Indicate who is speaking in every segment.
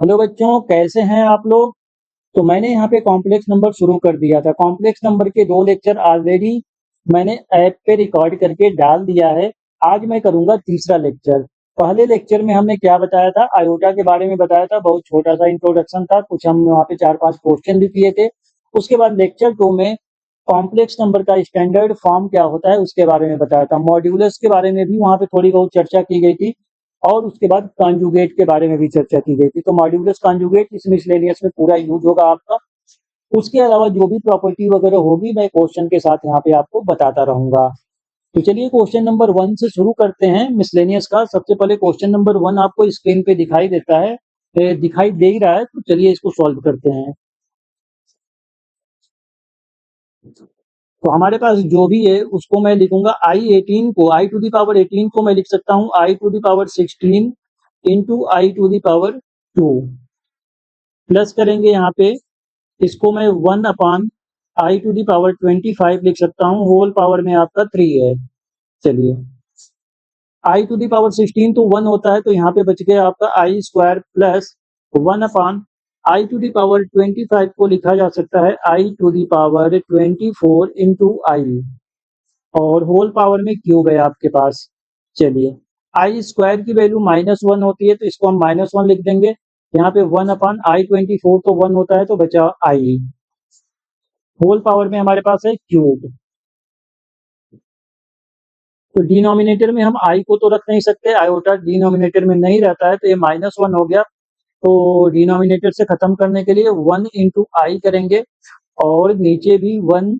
Speaker 1: Hello बच्चों, कैसे हैं आप लोग। तो मैंने यहाँ पे कॉम्प्लेक्स नंबर शुरू कर दिया था। कॉम्प्लेक्स नंबर के 2 लेक्चर ऑलरेडी मैंने ऐप पे रिकॉर्ड करके डाल दिया है। आज मैं करूँगा तीसरा लेक्चर। पहले लेक्चर में हमने क्या बताया था, आयोटा के बारे में बताया था। बहुत छोटा सा इंट्रोडक्शन था, कुछ हम वहाँ पे 4-5 क्वेश्चन भी किए थे। उसके बाद लेक्चर 2 में कॉम्प्लेक्स नंबर का स्टैंडर्ड फॉर्म क्या होता है उसके बारे में बताया था। मॉड्यूलस के बारे में भी वहाँ पे थोड़ी बहुत चर्चा की गई थी और उसके बाद कॉन्जुगेट के बारे में भी चर्चा की गई थी। तो मॉड्यूलस कॉन्जुगेट इस मिसलेनियस में पूरा यूज होगा आपका। उसके अलावा जो भी प्रॉपर्टी वगैरह होगी मैं क्वेश्चन के साथ यहाँ पे आपको बताता रहूंगा। तो चलिए क्वेश्चन नंबर 1 से शुरू करते हैं मिसलेनियस का। सबसे पहले क्वेश्चन नंबर 1 आपको स्क्रीन पे दिखाई देता है, दिखाई दे ही रहा है। तो चलिए इसको सॉल्व करते हैं। तो हमारे पास जो भी है उसको मैं लिखूंगा i18 को, i टू दी पावर 18 को मैं लिख सकता हूँ i to the power 16 into i to the power 2 plus करेंगे यहाँ पे इसको मैं 1 upon i to the power 25 लिख सकता हूँ। होल पावर में आपका 3 है। चलिए i टू दी पावर 16 तो 1 होता है, तो यहाँ पे बच गया आपका i square plus 1 upon i to the power 25 को लिखा जा सकता है i to the power 24 into i, और होल पावर में क्यूब है आपके पास। चलिए आई स्क्वायर की वैल्यू -1 होती है, तो इसको हम -1 लिख देंगे। यहाँ पे 1 अपान i24 तो 1 होता है, तो बचा आई। होल पावर में हमारे पास है क्यूब। तो डिनोमिनेटर में हम आई को तो रख नहीं सकते, आयोटा डिनोमिनेटर में नहीं रहता है, तो ये -1 हो गया। तो डिनोमिनेटर से खत्म करने के लिए 1 इंटू आई करेंगे और नीचे भी 1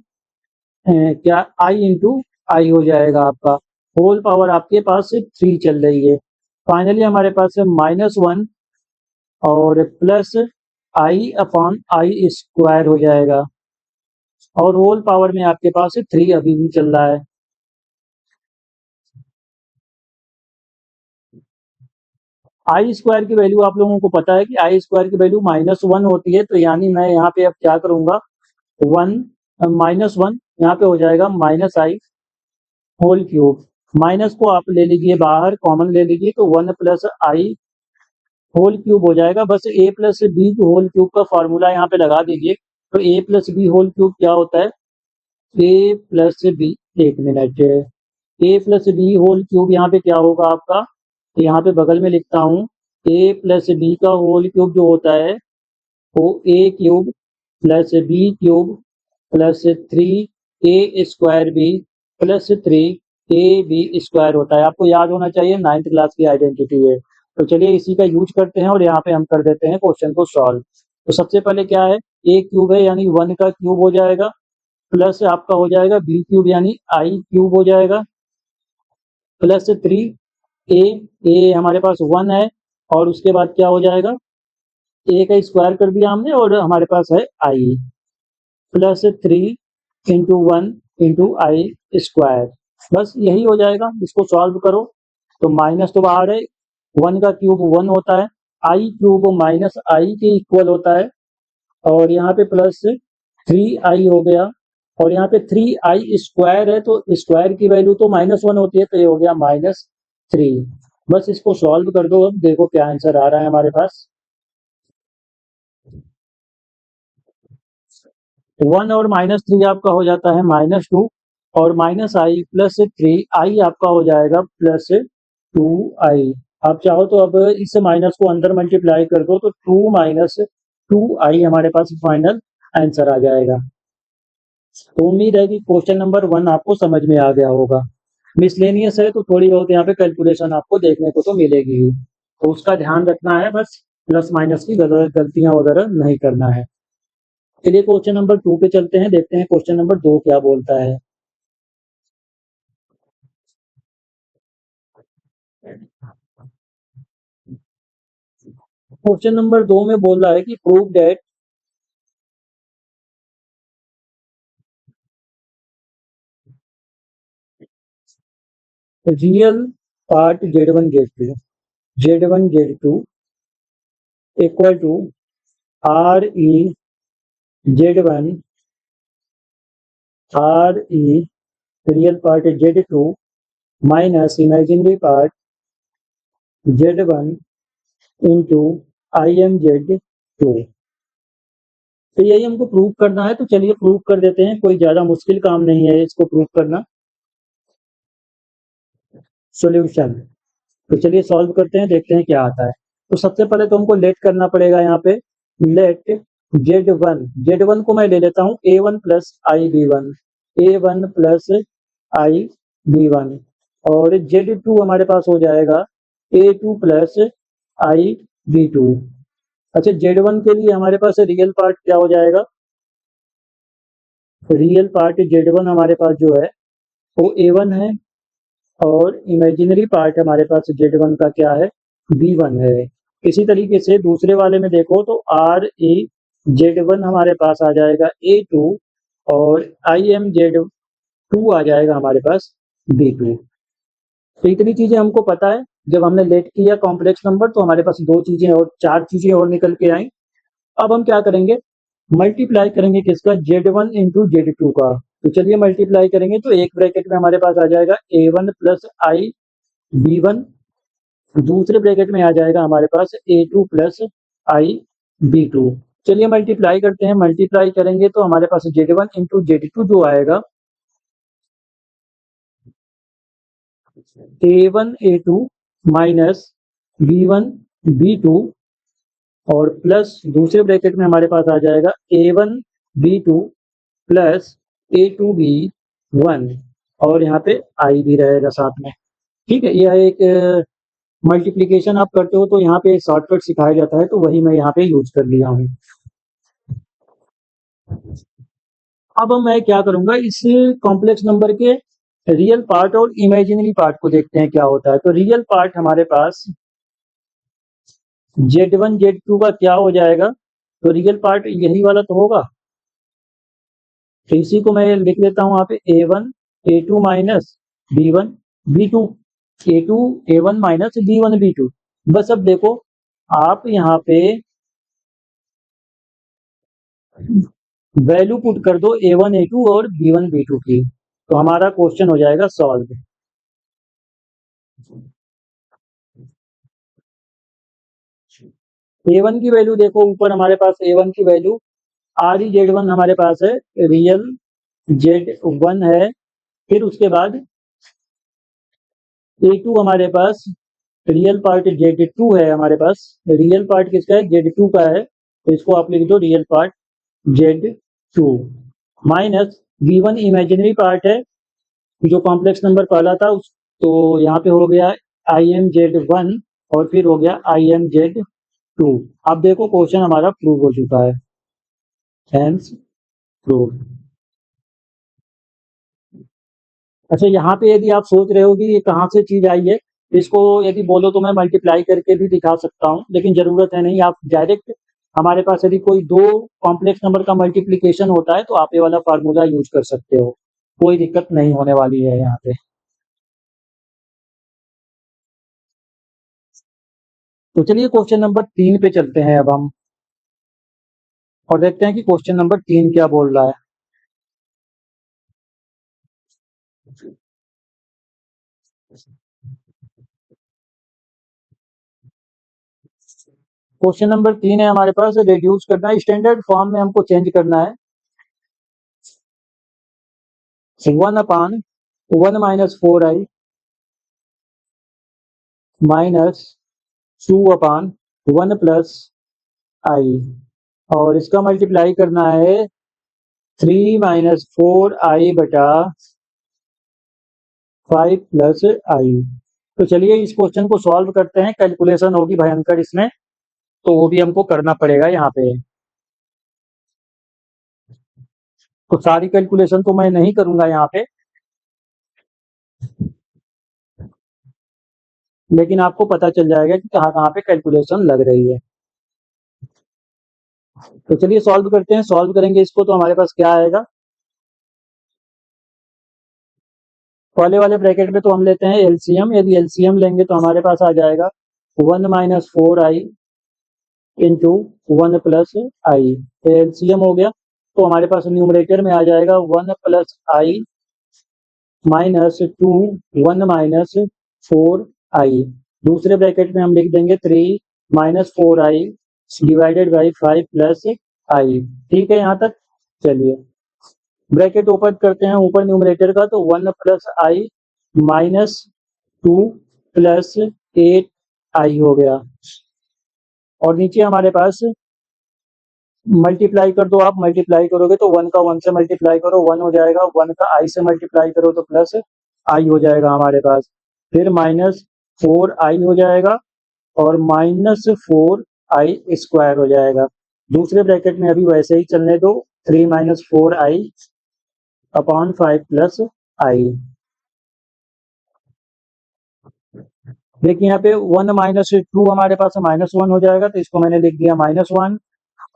Speaker 1: क्या आई इंटू आई हो जाएगा आपका। होल पावर आपके पास 3 चल रही है। फाइनली हमारे पास है -1 और plus I upon I square हो जाएगा, और होल पावर में आपके पास 3 अभी भी चल रहा है। आई स्क्वायर की वैल्यू आप लोगों को पता है कि आई स्क्वायर की वैल्यू -1 होती है, तो यानी मैं यहाँ पे अब क्या करूंगा, 1 -1 यहाँ पे हो जाएगा माइनस आई होल क्यूब। माइनस को आप ले लीजिए बाहर, कॉमन ले लीजिए, तो 1 प्लस आई होल क्यूब हो जाएगा। बस a plus B whole cube का फॉर्मूला यहाँ पे लगा दीजिए। तो a plus B whole cube क्या होता है, a प्लस बी, एक minute, a plus B whole cube यहाँ पे क्या होगा आपका, तो यहाँ पे बगल में लिखता हूँ a प्लस बी का होल क्यूब जो होता है वो a cube plus B cube plus 3a square B plus 3ab square होता है। आपको याद होना चाहिए, 9th क्लास की आइडेंटिटी है। तो चलिए इसी का यूज करते हैं और यहाँ पे हम कर देते हैं क्वेश्चन को सॉल्व। तो सबसे पहले क्या है, a क्यूब है यानी 1 का क्यूब हो जाएगा, प्लस आपका हो जाएगा b क्यूब यानी आई क्यूब हो जाएगा, प्लस 3a हमारे पास 1 है, और उसके बाद क्या हो जाएगा, a का स्क्वायर कर दिया हमने और हमारे पास है आई, प्लस 3 इंटू 1 इंटू आई स्क्वायर। बस यही हो जाएगा। इसको सॉल्व करो तो माइनस तो बाहर है, 1 का क्यूब 1 होता है, आई क्यूब माइनस आई के इक्वल होता है, और यहाँ पे प्लस 3i हो गया, और यहाँ पे 3i स्क्वायर है, तो स्क्वायर की वैल्यू तो -1 होती है, तो ये हो गया -3। बस इसको सॉल्व कर दो। अब देखो क्या आंसर आ रहा है हमारे पास। 1 और -3 आपका हो जाता है -2, और माइनस आई प्लस 3i आपका हो जाएगा प्लस 2i। आप चाहो तो अब इस माइनस को अंदर मल्टीप्लाई कर दो, तो 2 माइनस 2i हमारे पास फाइनल आंसर आ जाएगा। तो उम्मीद है कि क्वेश्चन नंबर 1 आपको समझ में आ गया होगा। मिसलेनियस है तो थोड़ी बहुत यहाँ पे कैलकुलेशन आपको देखने को तो मिलेगी ही, तो उसका ध्यान रखना है, बस प्लस माइनस की गलतियां वगैरह नहीं करना है। चलिए क्वेश्चन नंबर 2 पे चलते हैं, देखते हैं क्वेश्चन नंबर 2 क्या बोलता है। क्वेश्चन नंबर 2 में बोल रहा है कि prove that real part Z1 Z2 equal to RE real part Z2 minus imaginary part Z1 into IMZ2। तो यही हमको प्रूव करना है, तो चलिए प्रूव कर देते हैं, कोई ज़्यादा मुश्किल काम नहीं है इसको प्रूव करना। सॉल्यूशन, तो चलिए सॉल्व करते हैं, देखते हैं क्या आता है। तो सबसे पहले तो हमको लेट करना पड़ेगा यहाँ पे, लेट Z1 को मैं ले लेता हूँ A1 plus IB1, A1 plus IB1, और Z2 हमारे पास हो जाएगा A2 प्लस IB2। अच्छा, Z1 के लिए हमारे पास रियल पार्ट क्या हो जाएगा, रियल पार्ट Z1 हमारे पास जो है वो A1 है, और इमेजिनरी पार्ट हमारे पास Z1 का क्या है, B1 है। इसी तरीके से दूसरे वाले में देखो तो REZ1 हमारे पास आ जाएगा A2, और IMZ2 आ जाएगा हमारे पास B2। तो इतनी चीजें हमको पता है। जब हमने लेट किया कॉम्प्लेक्स नंबर तो हमारे पास दो चीजें और चार चीजें और निकल के आई। अब हम क्या करेंगे, मल्टीप्लाई करेंगे किसका, Z1 इंटू Z2 का। तो चलिए मल्टीप्लाई करेंगे, तो एक ब्रैकेट में हमारे पास आ जाएगा A1 प्लस IB1, दूसरे ब्रैकेट में आ जाएगा हमारे पास A2 प्लस IB2। चलिए मल्टीप्लाई करते हैं, मल्टीप्लाई करेंगे तो हमारे पास Z1 इंटू Z2 जो आएगा A1 A2 minus B1 B2, और प्लस दूसरे ब्रैकेट में हमारे पास आ जाएगा A1 B2 plus A2 B1, और यहाँ पे I भी रहेगा साथ में। ठीक है, यह एक मल्टीप्लिकेशन आप करते हो तो यहाँ पे शॉर्टकट सिखाया जाता है, तो वही मैं यहाँ पे यूज कर लिया हूँ। अब मैं क्या करूंगा, इस कॉम्प्लेक्स नंबर के रियल पार्ट और इमेजिनरी पार्ट को देखते हैं क्या होता है। तो रियल पार्ट हमारे पास Z1 Z2 का क्या हो जाएगा, तो रियल पार्ट यही वाला तो होगा। तो इसी को मैं लिख लेता हूँ यहाँ पे A1 A2 minus B1 B2, A2 A1 minus B1 B2। बस अब देखो आप यहाँ पे वैल्यू पुट कर दो A1 A2 और B1 B2 की, तो हमारा क्वेश्चन हो जाएगा सॉल्व। A1 की वैल्यू देखो, ऊपर हमारे पास A1 की वैल्यू REZ1 हमारे पास है, रियल Z1 है, फिर उसके बाद A2 हमारे पास रियल पार्ट Z2 है, हमारे पास रियल पार्ट किसका है, Z2 का है, तो इसको आप लिख दो real part Z2, minus B1 imaginary part है जो कॉम्प्लेक्स नंबर पहला था उस, तो यहाँ पे हो गया IMZ1 और फिर हो गया IMZ2। अब देखो क्वेश्चन हमारा प्रूव हो चुका है, हेंस प्रूव। अच्छा, यहाँ पे यदि आप सोच रहे हो कि ये कहाँ से चीज आई है, इसको यदि बोलो तो मैं मल्टीप्लाई करके भी दिखा सकता हूँ, लेकिन जरूरत है नहीं, आप डायरेक्ट हमारे पास यदि कोई दो कॉम्प्लेक्स नंबर का मल्टीप्लीकेशन होता है तो आप ये वाला फार्मूला यूज कर सकते हो, कोई दिक्कत नहीं होने वाली है यहाँ पे। तो चलिए क्वेश्चन नंबर 3 पे चलते हैं अब हम, और देखते हैं कि क्वेश्चन नंबर 3 क्या बोल रहा है। क्वेश्चन नंबर 3 है हमारे पास, रिड्यूस करना है, स्टैंडर्ड फॉर्म में हमको चेंज करना है। 1/1 माइनस 4i माइनस 2/1 प्लस आई, और इसका मल्टीप्लाई करना है 3 माइनस 4i बटा 5 प्लस आई। तो चलिए इस क्वेश्चन को सॉल्व करते हैं, कैलकुलेशन होगी भयंकर इसमें, तो वो भी हमको करना पड़ेगा यहाँ पे। तो सारी कैलकुलेशन तो मैं नहीं करूंगा यहाँ पे, लेकिन आपको पता चल जाएगा कि कहाँ कहाँ पे कैलकुलेशन लग रही है। तो चलिए सॉल्व करते हैं, सॉल्व करेंगे इसको तो हमारे पास क्या आएगा, पहले वाले ब्रैकेट में तो हम लेते हैं एलसीएम, यदि एलसीएम लेंगे तो हमारे पास आ जाएगा 1 माइनस 4i इंटू 1 प्लस आई, एलसीएम हो गया, तो हमारे पास न्यूमरेटर में आ जाएगा 1 प्लस आई माइनस 2 1 माइनस 4i, दूसरे ब्रैकेट में हम लिख देंगे 3 minus 4i divided by 5 plus i. ठीक है यहाँ तक। चलिए ब्रैकेट ओपन करते हैं ऊपर न्यूमरेटर का, तो 1 प्लस आई माइनस 2 प्लस 8 आई हो गया। और नीचे हमारे पास मल्टीप्लाई कर दो, आप मल्टीप्लाई करोगे तो 1 का 1 से मल्टीप्लाई करो 1 हो जाएगा, 1 का आई से मल्टीप्लाई करो तो प्लस आई हो जाएगा हमारे पास, फिर माइनस 4 आई हो जाएगा और माइनस 4 आई स्क्वायर हो जाएगा। दूसरे ब्रैकेट में अभी वैसे ही चलने दो, 3 माइनस 4 आई अपॉन 5 प्लस आई। देखिए यहाँ पे 1 माइनस 2 हमारे पास माइनस 1 हो जाएगा, तो इसको मैंने लिख दिया -1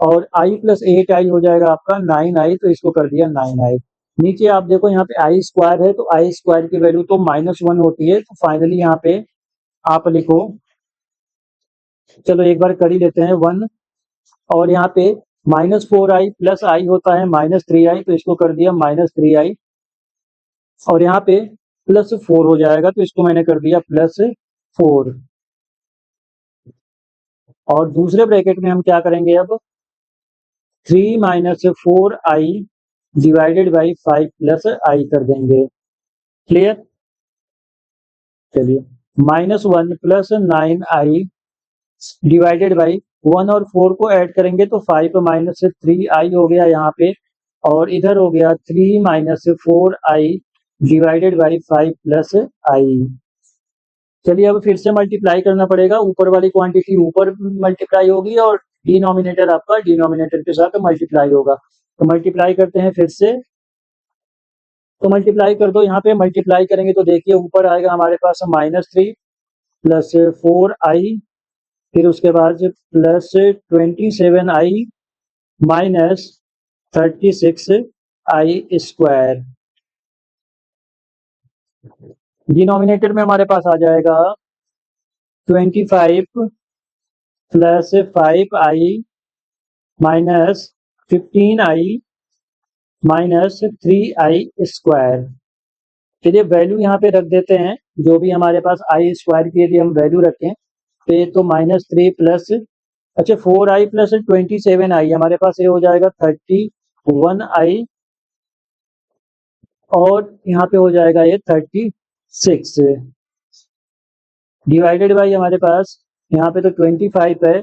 Speaker 1: और आई प्लस 8 आई हो जाएगा आपका 9 आई, तो इसको कर दिया 9 आई। नीचे आप देखो यहाँ पे आई स्क्वायर है, तो आई स्क्वायर की वैल्यू तो -1 होती है, तो फाइनली यहाँ पे आप लिखो, चलो एक बार कर ही लेते हैं 1 और यहाँ पे -4 आई प्लस आई होता है -3 आई, तो इसको कर दिया -3 आई और यहाँ पे +4 हो जाएगा, तो इसको मैंने कर दिया +4। और दूसरे ब्रैकेट में हम क्या करेंगे अब, 3 minus 4 i divided by 5 plus i कर देंगे। क्लियर। चलिए -1 प्लस 9 आई डिवाइडेड बाई 1 और 4 को ऐड करेंगे तो 5 माइनस 3 आई हो गया यहाँ पे, और इधर हो गया 3 minus 4 i divided by 5 plus i. चलिए अब फिर से मल्टीप्लाई करना पड़ेगा, ऊपर वाली क्वांटिटी ऊपर मल्टीप्लाई होगी और डिनोमिनेटर आपका डिनोमिनेटर के साथ मल्टीप्लाई होगा। तो मल्टीप्लाई करते हैं फिर से, तो मल्टीप्लाई कर दो, यहाँ पे मल्टीप्लाई करेंगे तो देखिए ऊपर आएगा हमारे पास -3 प्लस 4 आई, फिर उसके बाद प्लस 27 आई माइनस 36 आई स्क्वायर। डिनोमिनेटर में हमारे पास आ जाएगा 25 प्लस 5 आई माइनस 15 आई माइनस 3 आई स्क्वायर। चलिए वैल्यू यहाँ पे रख देते हैं, जो भी हमारे पास आई स्क्वायर की यदि हम वैल्यू रखें तो ये तो -3 प्लस, अच्छा 4 आई प्लस 27 आई हमारे पास ये हो जाएगा 31 आई और यहाँ पे हो जाएगा ये 36 डिवाइडेड बाई हमारे पास यहाँ पे तो 25 है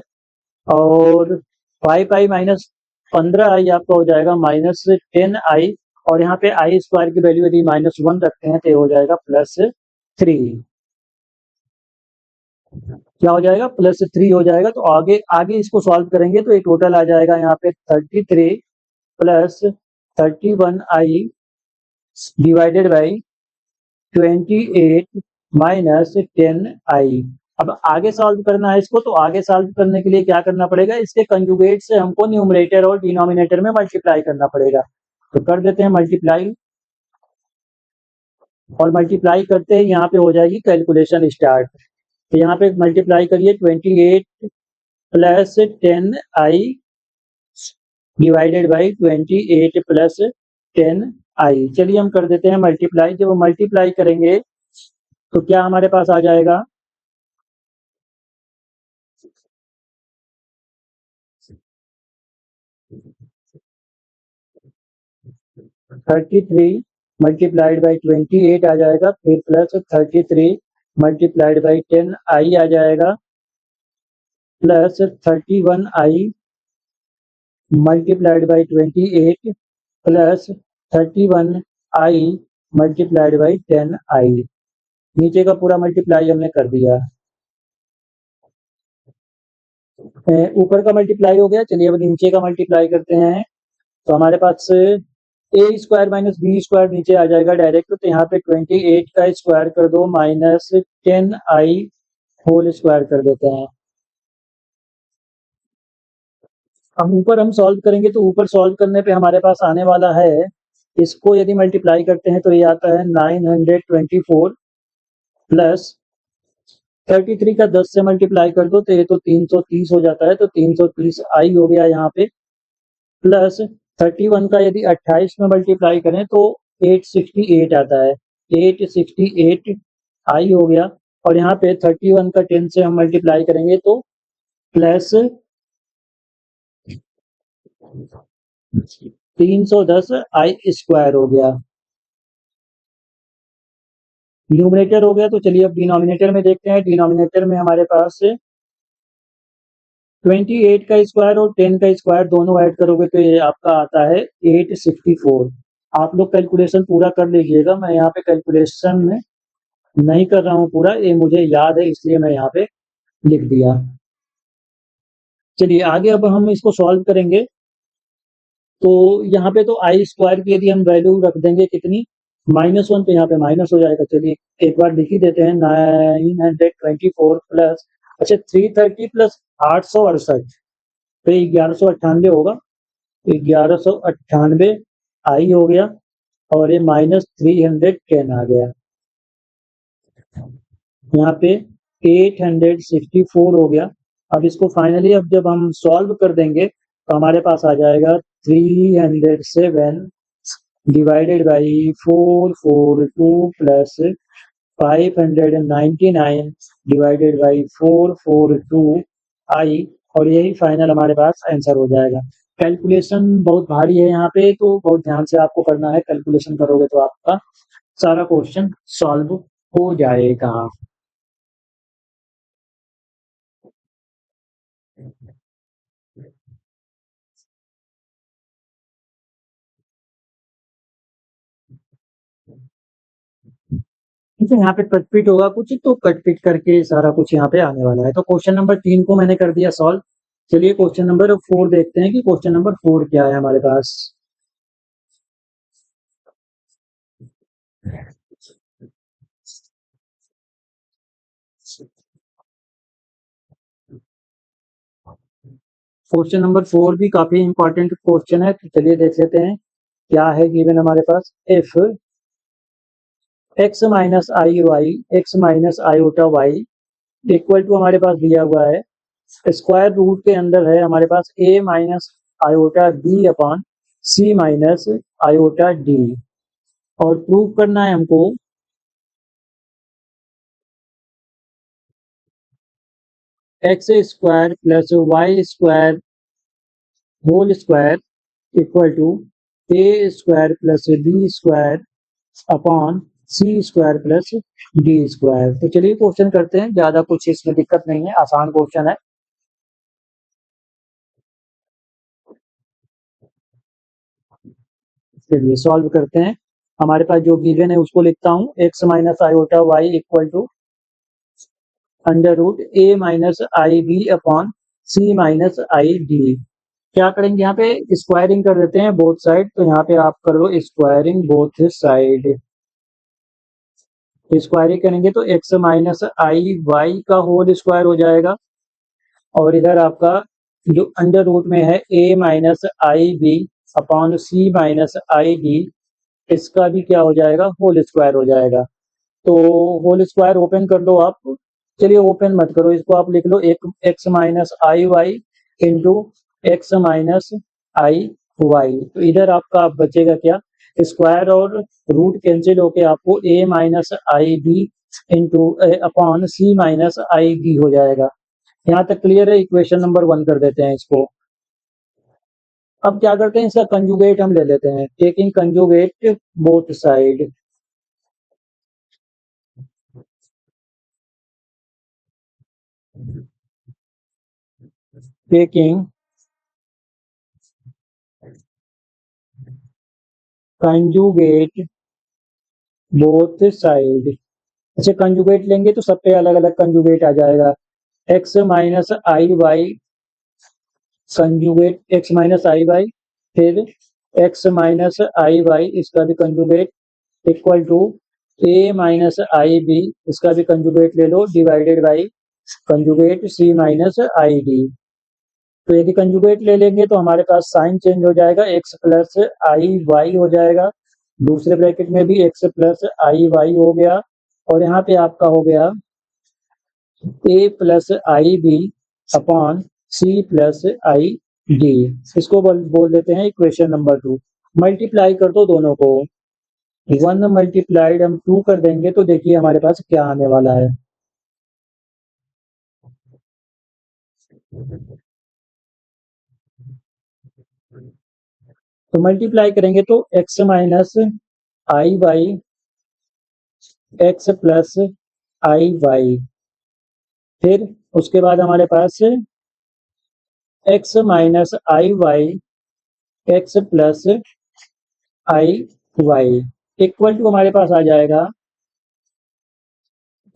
Speaker 1: और 5 आई माइनस 15 आई आपका हो जाएगा -10 आई, और यहाँ पे आई स्क्वायर की वैल्यू यदि -1 रखते हैं तो ये हो जाएगा +3। क्या हो जाएगा, +3 हो जाएगा। तो आगे आगे इसको सॉल्व करेंगे तो ये टोटल आ जाएगा यहाँ पे 33 plus 31 I divided by 28 minus 10 आई। अब आगे सॉल्व करना है इसको, तो आगे सॉल्व करने के लिए क्या करना पड़ेगा, इसके कंजुगेट से हमको न्यूमरेटर और डिनोमिनेटर में मल्टीप्लाई करना पड़ेगा। तो कर देते हैं मल्टीप्लाई, और मल्टीप्लाई करते ही यहाँ पे हो जाएगी कैलकुलेशन स्टार्ट। तो यहाँ पे मल्टीप्लाई करिए 28 plus 10 I divided by 28 plus 10 आई। चलिए हम कर देते हैं मल्टीप्लाई। जब मल्टीप्लाई करेंगे तो क्या हमारे पास आ जाएगा, (33) मल्टीप्लाइड बाई 28 आ जाएगा, फिर प्लस 33 मल्टीप्लाइड बाई 10 आई आ जाएगा, plus 31 I multiplied by 28 plus 31 I multiplied by 10 आई। नीचे का पूरा मल्टीप्लाई हमने कर दिया, ऊपर का मल्टीप्लाई हो गया। चलिए अब नीचे का मल्टीप्लाई करते हैं, तो हमारे पास ए स्क्वायर माइनस बी स्क्वायर नीचे आ जाएगा डायरेक्ट, तो यहाँ पे 28 का स्क्वायर कर दो माइनस 10 आई होल स्क्वायर कर देते हैं। अब ऊपर हम सॉल्व करेंगे, तो ऊपर सॉल्व करने पे हमारे पास आने वाला है, इसको यदि मल्टीप्लाई करते हैं तो ये आता है 924 प्लस 33 का 10 से मल्टीप्लाई कर दो तो ये तो 330 हो जाता है, तो 330 आई हो गया यहाँ पे, प्लस 31 का यदि 28 में मल्टीप्लाई करें तो 868 आता है, 868 आई हो गया। और यहाँ पे 31 का 10 से हम मल्टीप्लाई करेंगे तो प्लस 310 आई स्क्वायर हो गया, न्यूमरेटर हो गया। तो चलिए अब डिनोमिनेटर में देखते हैं। डिनोमिनेटर में हमारे पास 28 का स्क्वायर और 10 का स्क्वायर दोनों ऐड करोगे तो ये आपका आता है 864। आप लोग कैलकुलेशन पूरा कर लीजिएगा, मैं यहाँ पे कैलकुलेशन में नहीं कर रहा हूँ पूरा, ये मुझे याद है इसलिए मैं यहाँ पे लिख दिया। चलिए आगे अब हम इसको सॉल्व करेंगे। तो यहाँ पे तो आई स्क्वायर की यदि हम वैल्यू रख देंगे कितनी, -1, तो यहाँ पे माइनस हो जाएगा। चलिए एक बार लिख ही देते हैं, 924 प्लस, अच्छा 330 प्लस 868, तो 1198 होगा। 1198 आई हो गया और ये -310 आ गया। यहाँ पे 864 हो गया। अब इसको फाइनली अब जब हम सॉल्व कर देंगे तो हमारे पास आ जाएगा 307 divided by 442 plus 599 divided by 442 आई, और यही फाइनल हमारे पास आंसर हो जाएगा। कैलकुलेशन बहुत भारी है यहाँ पे, तो बहुत ध्यान से आपको करना है। कैलकुलेशन करोगे तो आपका सारा क्वेश्चन सॉल्व हो जाएगा। ठीक है, यहाँ पे कटपिट होगा कुछ, तो कटपिट करके सारा कुछ यहाँ पे आने वाला है। तो क्वेश्चन नंबर 3 को मैंने कर दिया सॉल्व। चलिए क्वेश्चन नंबर 4 देखते हैं कि क्वेश्चन नंबर 4 क्या है हमारे पास। क्वेश्चन नंबर 4 भी काफी इंपॉर्टेंट क्वेश्चन है, तो चलिए देख लेते हैं क्या है गिवन हमारे पास। If x minus I Y, x minus iota Y equal to हमारे पास दिया हुआ है, स्क्वायर रूट के अंदर है हमारे पास a minus iota b upon c minus iota d, और प्रूव करना है हमको X square plus Y square whole square equal to A square plus B square upon C square plus D square. तो चलिए क्वेश्चन करते हैं, ज्यादा कुछ इसमें दिक्कत नहीं है, आसान क्वेश्चन है। चलिए सॉल्व करते हैं। हमारे पास जो गिवन है उसको लिखता हूँ, X minus iota Y equal to under root A minus I B upon C minus I D. क्या करेंगे यहाँ पे, स्क्वायरिंग कर देते हैं बोथ साइड। तो यहाँ पे आप करो स्क्वायरिंग बोथ साइड। स्क्वायरिंग करेंगे तो एक्स माइनस आई वाई का होल स्क्वायर हो जाएगा, और इधर आपका जो अंडर रूट में है a minus I B upon C minus I d, इसका भी क्या हो जाएगा, होल स्क्वायर हो जाएगा। तो होल स्क्वायर ओपन कर लो आप। चलिए ओपन मत करो, इसको आप लिख लो एक एक्स माइनस आई वाई इंटू एक्स माइनस आई वाई। तो इधर आपका बचेगा क्या, स्क्वायर और रूट कैंसिल होके आपको a minus I b into upon C minus I d हो जाएगा। यहाँ तक क्लियर है। इक्वेशन नंबर 1 कर देते हैं इसको। अब क्या करते हैं, इसका कंजुगेट हम ले लेते हैं, taking conjugate both side. Taking conjugate both side. अच्छा कंजुगेट लेंगे तो सब पे अलग अलग कंजुगेट आ जाएगा। एक्स माइनस आई वाई कंजुगेट एक्स माइनस आई वाई, फिर एक्स माइनस आई वाई इसका भी conjugate equal to a minus I b, इसका भी कंजुगेट ले लो, divided by conjugate c minus I d. तो यदि कंजुगेट ले लेंगे तो हमारे पास साइन चेंज हो जाएगा, एक्स प्लस आई वाई हो जाएगा, दूसरे ब्रैकेट में भी एक्स प्लस आई वाई हो गया, और यहाँ पे आपका हो गया A plus I B upon C plus I D. इसको बोल देते हैं इक्वेशन नंबर 2। मल्टीप्लाई कर दो दोनों को, 1 मल्टीप्लाइड हम 2 कर देंगे तो देखिए हमारे पास क्या आने वाला है। तो मल्टीप्लाई करेंगे तो x minus I by X plus I Y, फिर उसके बाद हमारे पास x minus I Y X plus I Y equal to हमारे पास आ जाएगा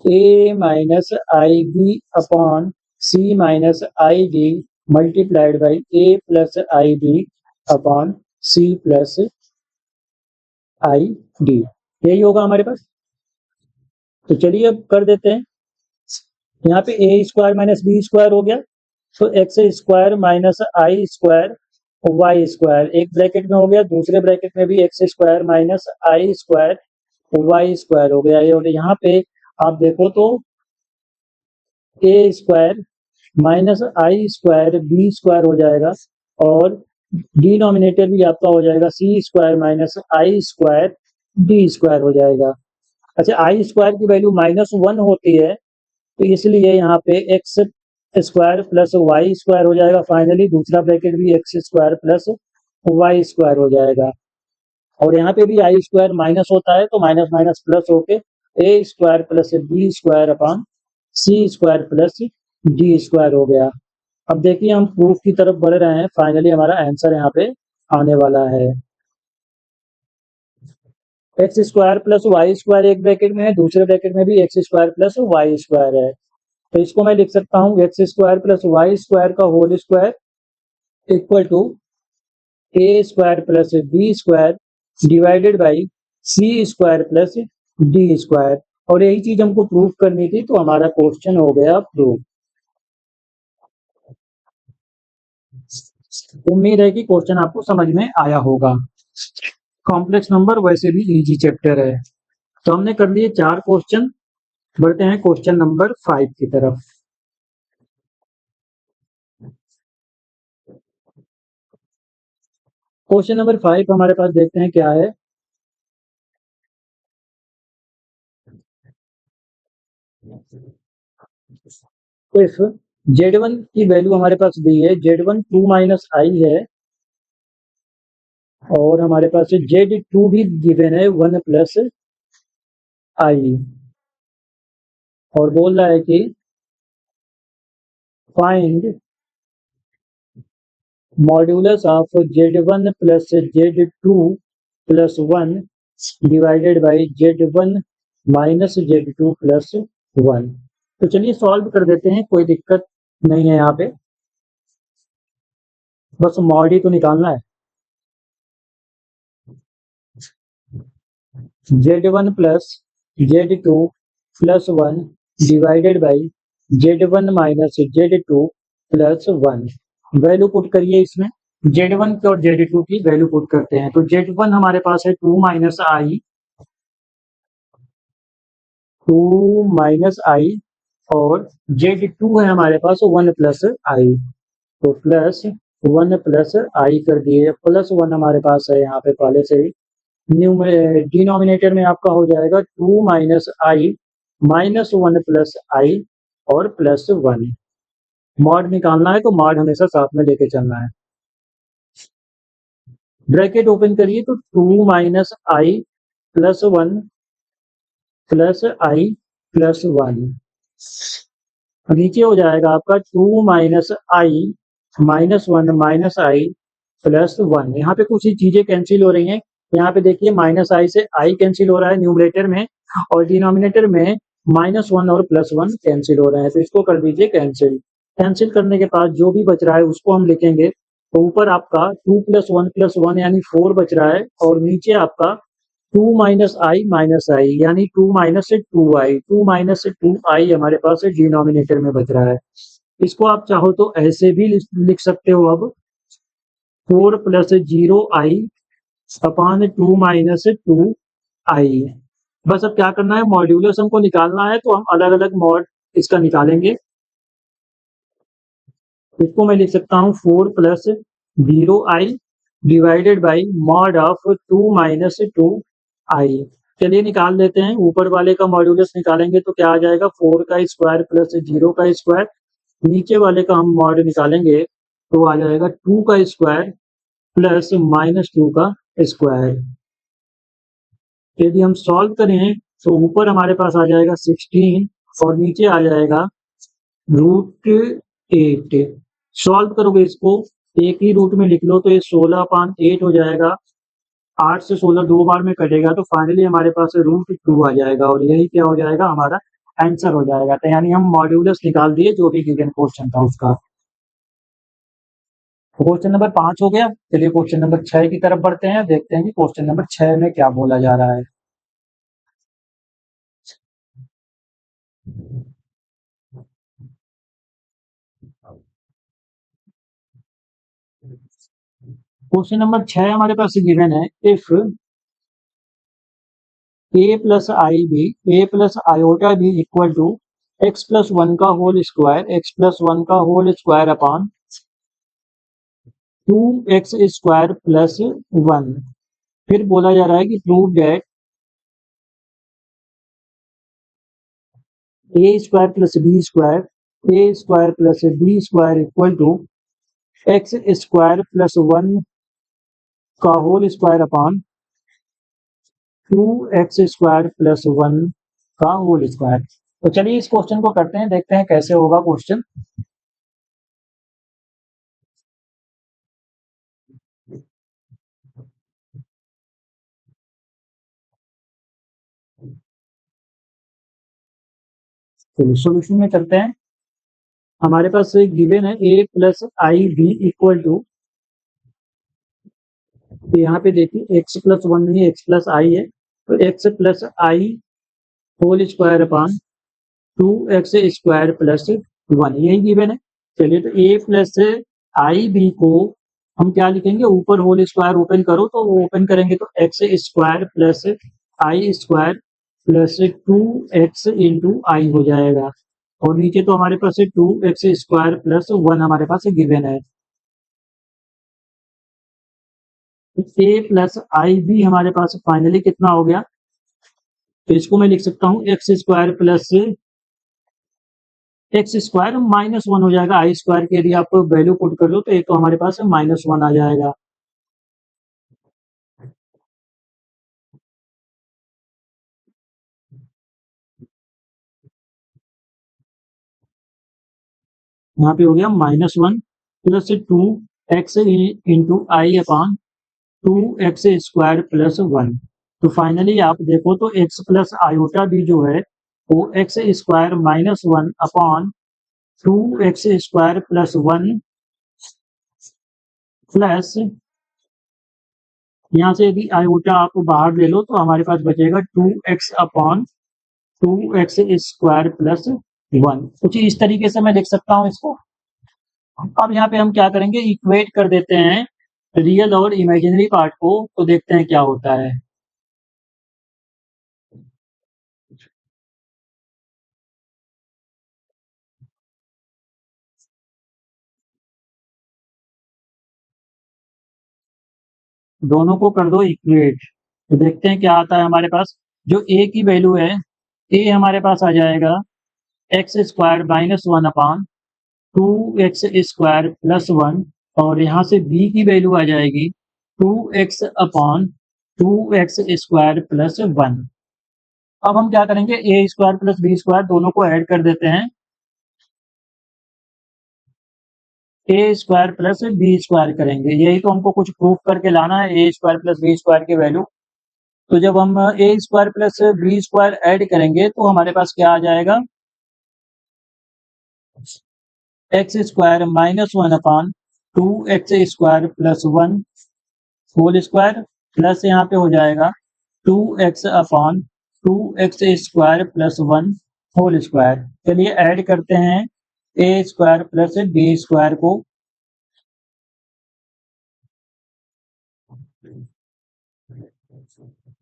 Speaker 1: a minus I B upon C minus I D multiplied by a plus I B upon C plus I D, यही होगा हमारे पास। तो चलिए अब कर देते हैं, यहाँ पे ए स्क्वायर माइनस बी स्क्वायर हो गया, तो एक्स स्क्वायर माइनस आई स्क्वायर वाई स्क्वायर एक ब्रैकेट में हो गया, दूसरे ब्रैकेट में भी एक्स स्क्वायर माइनस आई स्क्वायर वाई स्क्वायर हो गया। ये हो गया। यहाँ पे आप देखो तो ए स्क्वायर माइनस आई स्क्वायर बी स्क्वायर हो जाएगा और डिनोमिनेटर भी आपका हो जाएगा सी स्क्वायर माइनस आई स्क्वायर डी स्क्वायर हो जाएगा। अच्छा, आई स्क्वायर की वैल्यू -1 होती है, तो इसलिए यहाँ पे X square plus Y square हो जाएगा। फाइनली दूसरा ब्रैकेट भी x square plus Y square हो जाएगा, और यहाँ पे भी आई स्क्वायर माइनस होता है, तो माइनस माइनस प्लस होके A square plus B square upon C square plus D square हो गया। अब देखिए हम प्रूफ की तरफ बढ़ रहे हैं, फाइनली हमारा आंसर यहाँ पे आने वाला है। X square plus Y square एक ब्रैकेट में है, दूसरे ब्रैकेट में भी x square plus Y square है, तो इसको मैं लिख सकता हूँ x square plus Y square का whole square equal to A square plus B square divided by C square plus D square, और यही चीज हमको प्रूफ करनी थी, तो हमारा क्वेश्चन हो गया प्रूफ। उम्मीद है कि क्वेश्चन आपको समझ में आया होगा। कॉम्प्लेक्स नंबर वैसे भी इजी चैप्टर है, तो हमने कर लिए 4 क्वेश्चन। बढ़ते हैं क्वेश्चन नंबर 5 की तरफ। क्वेश्चन नंबर 5 हमारे पास देखते हैं क्या है। तो इस Z1 की वैल्यू हमारे पास दी है, Z1 2 माइनस आई है, और हमारे पास Z2 भी गिवन है 1 प्लस आई, और बोल रहा है कि find modulus of Z1 plus Z2 plus 1 divided by Z1 minus Z2 plus 1। तो चलिए सॉल्व कर देते हैं, कोई दिक्कत नहीं है यहाँ पे, बस मॉड ही तो निकालना है। Z1 plus Z2 plus 1 divided by Z1 minus Z2 plus 1, value put करिए इसमें, Z1 और Z2 की वैल्यू पुट करते हैं। तो Z1 हमारे पास है 2 माइनस आई और Z2 है हमारे पास 1 प्लस आई, तो प्लस 1 प्लस आई कर दिए, प्लस 1 हमारे पास है यहाँ पे पहले से ही। डिनोमिनेटर में आपका हो जाएगा 2 माइनस आई माइनस 1 प्लस आई और प्लस 1। मॉड निकालना है तो मॉड हमेशा साथ में लेके चलना है। ब्रैकेट ओपन करिए तो 2 माइनस आई प्लस 1 प्लस आई प्लस 1, नीचे हो जाएगा आपका 2 माइनस आई माइनस 1 माइनस आई प्लस 1। यहाँ पे कुछ ही चीजें कैंसिल हो रही हैं, यहाँ पे देखिए माइनस आई से आई कैंसिल हो रहा है न्यूमरेटर में, और डिनोमिनेटर में -1 और +1 कैंसिल हो रहे हैं, तो इसको कर दीजिए कैंसिल। कैंसिल करने के बाद जो भी बच रहा है उसको हम लिखेंगे, तो ऊपर आपका 2 + 1 + 1 यानी 4 बच रहा है, और नीचे आपका 2 माइनस आई यानी 2 माइनस 2i, 2 माइनस 2i हमारे पास डिनोमिनेटर में बच रहा है। इसको आप चाहो तो ऐसे भी लिख सकते हो, अब 4 + 0i अपॉन 2 माइनस 2i। बस अब क्या करना है, मॉड्यूलस हमको निकालना है, तो हम अलग अलग मॉड इसका निकालेंगे। इसको मैं लिख सकता हूँ 4 + 0i divided by mod of 2 minus 2i। चलिए निकाल लेते हैं, ऊपर वाले का मॉड्यूलस निकालेंगे तो क्या आ जाएगा, 4 का स्क्वायर प्लस 0 का स्क्वायर, नीचे वाले का हम मॉड निकालेंगे तो आ जाएगा 2 का स्क्वायर प्लस -2 का स्क्वायर। यदि हम सॉल्व करें तो ऊपर हमारे पास आ जाएगा 16 और नीचे आ जाएगा √8। सॉल्व करोगे इसको एक ही रूट में लिख लो तो ये 16/8 हो जाएगा। 8 से 16 दो बार में कटेगा तो फाइनली हमारे पास √2 आ जाएगा और यही क्या हो जाएगा, हमारा आंसर हो जाएगा। तो यानी हम मॉड्यूलस निकाल दिए जो भी गिवन क्वेश्चन था उसका। क्वेश्चन नंबर 5 हो गया। चलिए क्वेश्चन नंबर 6 की तरफ बढ़ते हैं, देखते हैं कि क्वेश्चन नंबर 6 में क्या बोला जा रहा है। क्वेश्चन नंबर 6 हमारे पास गिवन है, if a plus I B A plus iota B equal to x+1 का होल स्क्वायर x+1 का whole square upon 2x square plus 1। फिर बोला जा रहा है कि prove that a square plus b square plus b square equal to x square plus 1 का whole square upon 2x square plus 1 का होल स्क्वायर। तो चलिए इस क्वेश्चन को करते हैं, देखते हैं कैसे होगा क्वेश्चन। चलिए सॉल्यूशन में करते हैं। हमारे पास गिवन है a plus I B equal to, तो यहाँ पे देखिए x+1 नहीं x प्लस आई है, तो x plus i whole square upon 2x square plus 1 यही गिवन है। चलिए तो a प्लस आई बी को हम क्या लिखेंगे, ऊपर होल स्क्वायर ओपन करो तो वो ओपन करेंगे तो x स्क्वायर प्लस आई स्क्वायर प्लस 2x इंटू आई हो जाएगा और नीचे तो हमारे पास 2x स्क्वायर प्लस 1 हमारे पास गिवन है। a प्लस आई बी हमारे पास फाइनली कितना हो गया, तो इसको मैं लिख सकता हूँ x square plus x square -1 हो जाएगा। आई स्क्वायर की यदि आप वैल्यू पुट कर दो तो एक तो हमारे पास -1 आ जाएगा। यहाँ पे हो गया -1 प्लस 2x इंटू आई अपॉन 2x स्क्वायर प्लस 1। तो फाइनली आप देखो तो x प्लस आयोटा भी जो है वो x square -1 upon 2x square plus 1 plus यहाँ से यदि आयोटा आप बाहर ले लो तो हमारे पास बचेगा 2x upon 2x square plus 1। कुछ इस तरीके से मैं लिख सकता हूँ इसको। अब यहाँ पे हम क्या करेंगे, इक्वेट कर देते हैं रियल और इमेजिनरी पार्ट को, तो देखते हैं क्या होता है। दोनों को कर दो इक्वेट, तो देखते हैं क्या आता है हमारे पास। जो a की वैल्यू है, a हमारे पास आ जाएगा x square -1 upon 2x square plus 1 और यहाँ से b की वैल्यू आ जाएगी 2x upon 2x square plus 1। अब हम क्या करेंगे, a square plus b square दोनों को ऐड कर देते हैं, a square plus b square करेंगे। यही तो हमको कुछ प्रूफ करके लाना है, a square plus b square की वैल्यू। तो जब हम a square plus b square add करेंगे तो हमारे पास क्या आ जाएगा, x square -1 upon 2x square plus 1 whole square plus यहाँ पे हो जाएगा 2x upon 2x square plus 1 whole square. चलिए ऐड करते हैं a square plus b square को।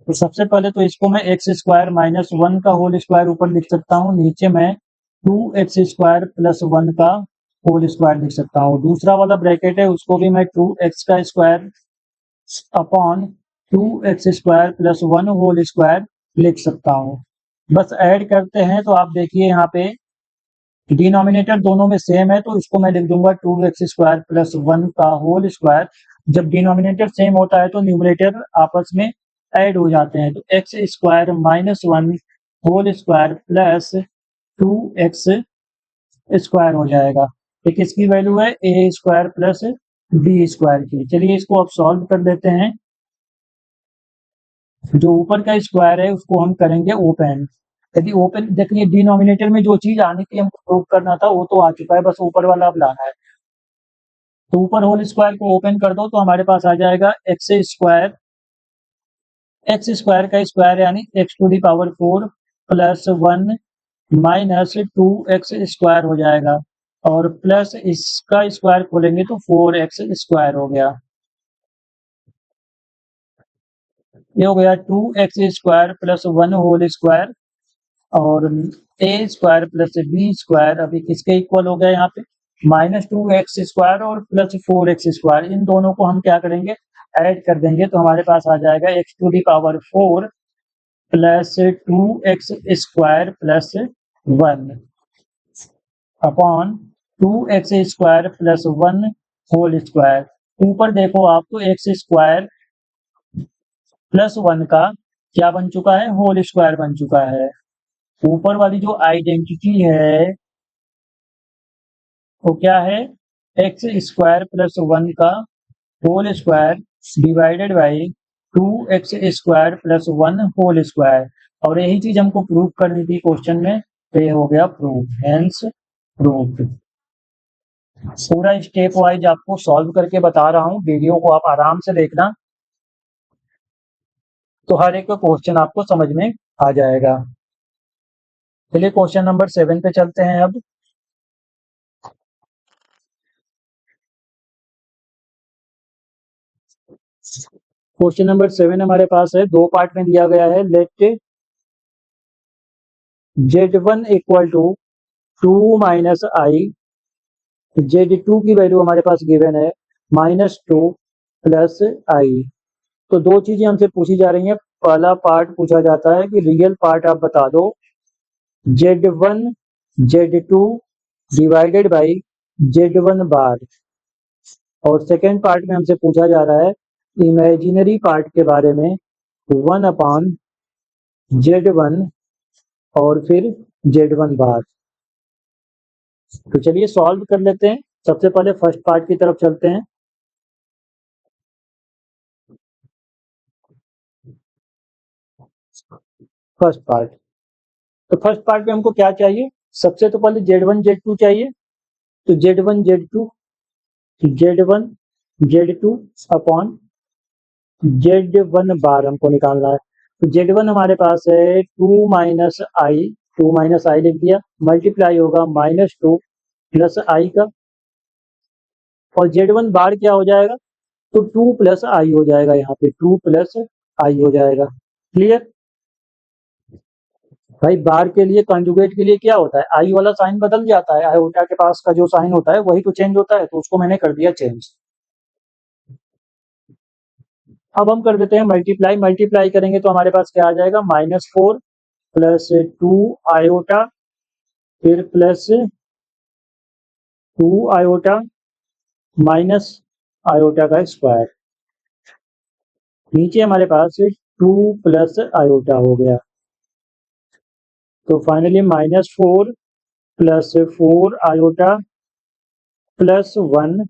Speaker 1: तो सबसे पहले तो इसको मैं x स्क्वायर -1 का होल स्क्वायर ऊपर लिख सकता हूँ, नीचे मैं 2x स्क्वायर प्लस 1 का होल स्क्वायर लिख सकता हूँ। दूसरा वाला ब्रैकेट है उसको भी मैं 2x का square upon 2x square plus 1 whole square लिख सकता हूँ। बस ऐड करते हैं तो आप देखिए यहाँ पे डिनोमिनेटर दोनों में सेम है तो इसको मैं लिख दूंगा 2x² प्लस 1 का होल स्क्वायर। जब डिनोमिनेटर सेम होता है तो न्यूमरेटर आपस में ऐड हो जाते हैं, तो x² minus 1 whole square plus 2x² हो जाएगा। एक इसकी वैल्यू है a² प्लस b² की। चलिए इसको अब सॉल्व कर लेते हैं। जो ऊपर का स्क्वायर है उसको हम करेंगे ओपन। यदि ओपन देखिए, डिनोमिनेटर में जो चीज आनी थी हमको प्रूव करना था वो तो आ चुका है, बस ऊपर वाला अब लाना है। तो ऊपर होल स्क्वायर को ओपन कर दो तो हमारे पास आ जाएगा x² का स्क्वायर यानी x⁴ प्लस 1 माइनस 2x² हो जाएगा, और प्लस इसका स्क्वायर खोलेंगे तो 4x² हो गया। ये हो गया 2x² प्लस 1 होल स्क्वायर और a² प्लस b²। अभी किसके इक्वल हो गया यहाँ पे, -2x² और प्लस 4x²। इन दोनों को हम क्या करेंगे, ऐड कर देंगे तो हमारे पास आ जाएगा x⁴ plus 2x² plus 1 upon 2x² plus 1 whole square. ऊपर देखो आप तो x² प्लस 1 का क्या बन चुका है, होल स्क्वायर बन चुका है। ऊपर वाली जो आइडेंटिटी है वो क्या है, x² प्लस 1 का whole square divided by 2x² plus 1 whole square. और यही चीज हमको प्रूव करनी थी क्वेश्चन में, तो ये हो गया प्रूव, हेंस प्रूव्ड। पूरा स्टेप वाइज आपको सॉल्व करके बता रहा हूँ, वीडियो को आप आराम से देखना तो हर एक क्वेश्चन आपको समझ में आ जाएगा। चलिए क्वेश्चन नंबर 7 पे चलते हैं अब। क्वेश्चन नंबर 7 हमारे पास है, दो पार्ट में दिया गया है। Let z1 equal to 2 minus I, z2 की वैल्यू हमारे पास गिवन है -2 प्लस आई। तो दो चीजें हमसे पूछी जा रही हैं। पहला पार्ट पूछा जाता है कि रियल पार्ट आप बता दो z1 z2 divided by z1 बार, और सेकेंड पार्ट में हमसे पूछा जा रहा है इमेजिनरी पार्ट के बारे में 1/z1 और फिर z1 बार। तो चलिए सॉल्व कर लेते हैं। सबसे पहले फर्स्ट पार्ट की तरफ चलते हैं। फर्स्ट पार्ट, तो फर्स्ट पार्ट में हमको क्या चाहिए, सबसे तो पहले z1 z2 चाहिए। तो z1 z2 अपॉन z1 बार हमको निकालना है। तो z1 हमारे पास है 2 माइनस आई लिख दिया, मल्टीप्लाई होगा -2 प्लस आई का, और z1 बार क्या हो जाएगा, तो 2 प्लस आई हो जाएगा, यहाँ पे 2 प्लस आई हो जाएगा। क्लियर भाई, बार के लिए कंजुगेट के लिए क्या होता है, आई वाला साइन बदल जाता है, आयोटा के पास का जो साइन होता है वही तो चेंज होता है, तो उसको मैंने कर दिया चेंज। अब हम कर देते हैं मल्टीप्लाई करेंगे तो हमारे पास क्या आ जाएगा, -4 प्लस 2 आयोटा फिर प्लस 2 आयोटा माइनस आयोटा का स्क्वायर, नीचे हमारे पास 2 प्लस आयोटा हो गया। तो finally -4 plus 4 iota plus 1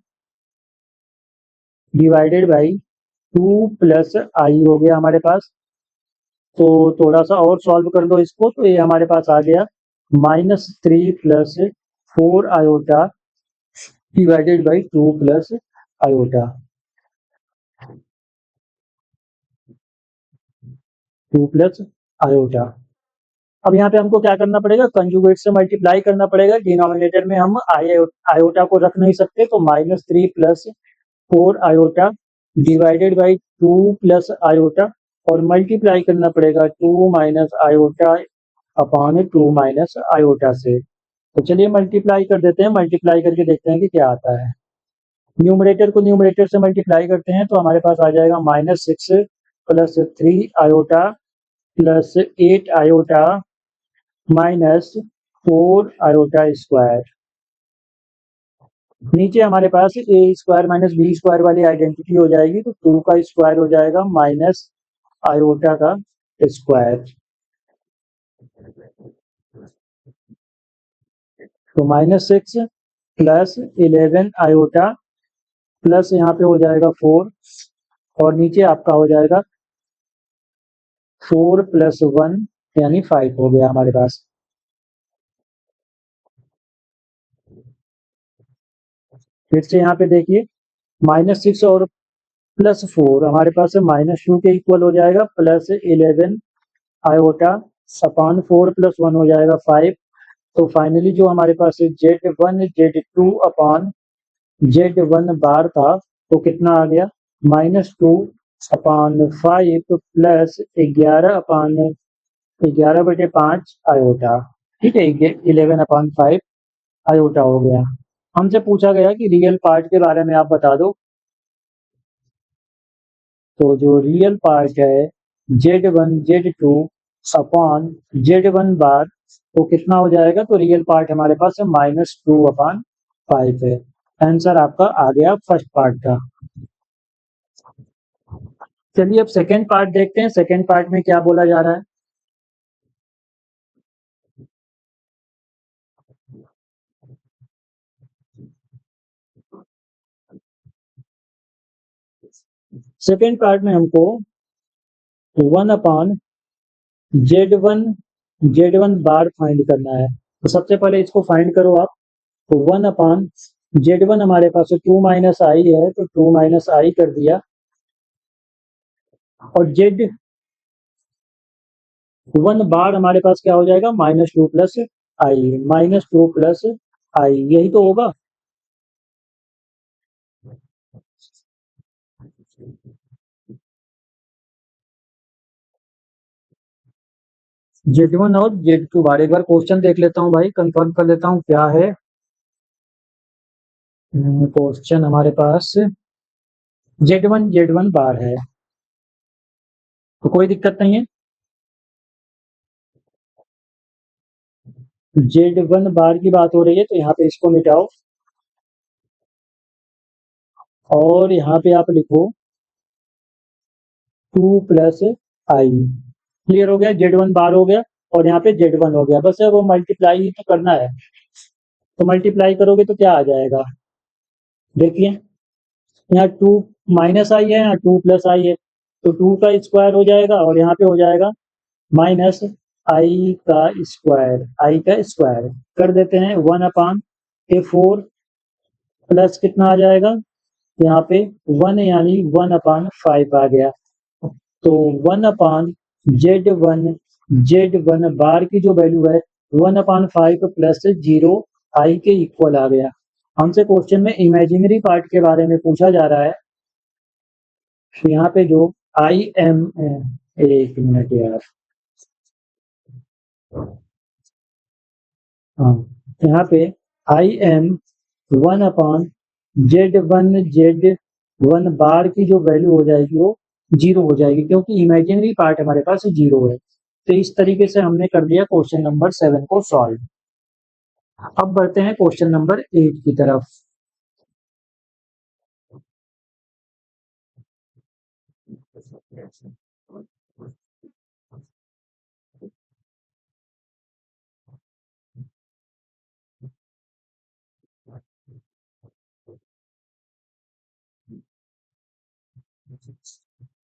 Speaker 1: divided by 2 plus i हो गया हमारे पास। तो थोड़ा सा और सॉल्व कर दो इसको, तो ये हमारे पास आ गया -3 plus 4 iota divided by 2 plus iota, 2 plus iota. अब यहाँ पे हमको क्या करना पड़ेगा, कंजुगेट से मल्टीप्लाई करना पड़ेगा। डिनोमिनेटर में हम आयोटा को रख नहीं सकते, तो -3 plus 4 iota divided by 2 plus iota, और मल्टीप्लाई करना पड़ेगा 2 minus iota upon 2 minus iota से। तो चलिए मल्टीप्लाई कर देते हैं, मल्टीप्लाई करके देखते हैं कि क्या आता है। न्यूमरेटर को न्यूमरेटर से मल्टीप्लाई करते हैं तो हमारे पास आ जाएगा -6 plus 3 iota plus 8 iota minus 4 iota square. नीचे हमारे पास ए स्क्वायर माइनस बी स्क्वायर वाली आइडेंटिटी हो जाएगी, तो 2 का स्क्वायर हो जाएगा माइनस आयोटा का स्क्वायर। तो -6 प्लस 11 आयोटा प्लस यहाँ पे हो जाएगा 4 और नीचे आपका हो जाएगा 4 प्लस 1 यानी 5 हो गया हमारे पास। फिर से यहाँ पे देखिए -6 और +4 हमारे पास -2 के इक्वल हो जाएगा, प्लस 11 आयोटा अपॉन 4 प्लस 1 हो जाएगा 5। तो फाइनली जो हमारे पास Z1 Z2 अपॉन Z1 बार था तो कितना आ गया -2 अपॉन 5 प्लस 11 अपॉन 11/5 आयोटा। ठीक है, 11 अपॉन 5 आयोटा हो गया। हमसे पूछा गया कि रियल पार्ट के बारे में आप बता दो। तो जो रियल पार्ट है Z1 Z2 अपॉन Z1 बार तो कितना हो जाएगा, तो रियल पार्ट हमारे पास है -2/5 है। आंसर आपका आ गया फर्स्ट पार्ट का। चलिए अब सेकेंड पार्ट देखते हैं, सेकेंड पार्ट में क्या बोला जा रहा है। सेकेंड पार्ट में हमको 1/Z1 बार फाइंड करना है। तो सबसे पहले इसको फाइंड करो आप। तो 1/Z1 हमारे पास 2 माइनस आई है, तो 2 माइनस आई कर दिया और Z1 बार हमारे पास क्या हो जाएगा -2 प्लस आई, -2 प्लस आई, यही तो होगा। Z1 और Z2 बार, एक बार क्वेश्चन देख लेता हूँ भाई, कंफर्म कर लेता हूँ क्या है क्वेश्चन। हमारे पास Z1 बार है तो कोई दिक्कत नहीं है। Z1 बार की बात हो रही है तो यहाँ पे इसको मिटाओ और यहाँ पे आप लिखो 2 प्लस आई। क्लियर हो गया, Z1 बार हो गया और यहाँ पे Z1 हो गया। बस वो मल्टीप्लाई ही तो करना है, तो मल्टीप्लाई करोगे तो क्या आ जाएगा, देखिए यहाँ 2 माइनस आई है, यहाँ 2 प्लस आई है, तो 2 का स्क्वायर हो जाएगा और यहाँ पे हो जाएगा माइनस आई का स्क्वायर कर देते हैं 1/4 प्लस कितना आ जाएगा यहाँ पे 1 यानी 1/5 आ गया। तो 1/Z1 बार की जो वैल्यू है 1/5 प्लस 0 आई के इक्वल आ गया। हमसे क्वेश्चन में इमेजिनरी पार्ट के बारे में पूछा जा रहा है। यहाँ पे जो आई एम, एक मिनट यार, हाँ यहाँ पे आई एम 1/Z1 बार की जो वैल्यू हो जाएगी वो 0 हो जाएगी, क्योंकि इमेजिनरी पार्ट हमारे पास 0 है। तो इस तरीके से हमने कर दिया क्वेश्चन नंबर 7 को सॉल्व। अब बढ़ते हैं क्वेश्चन नंबर 8 की तरफ।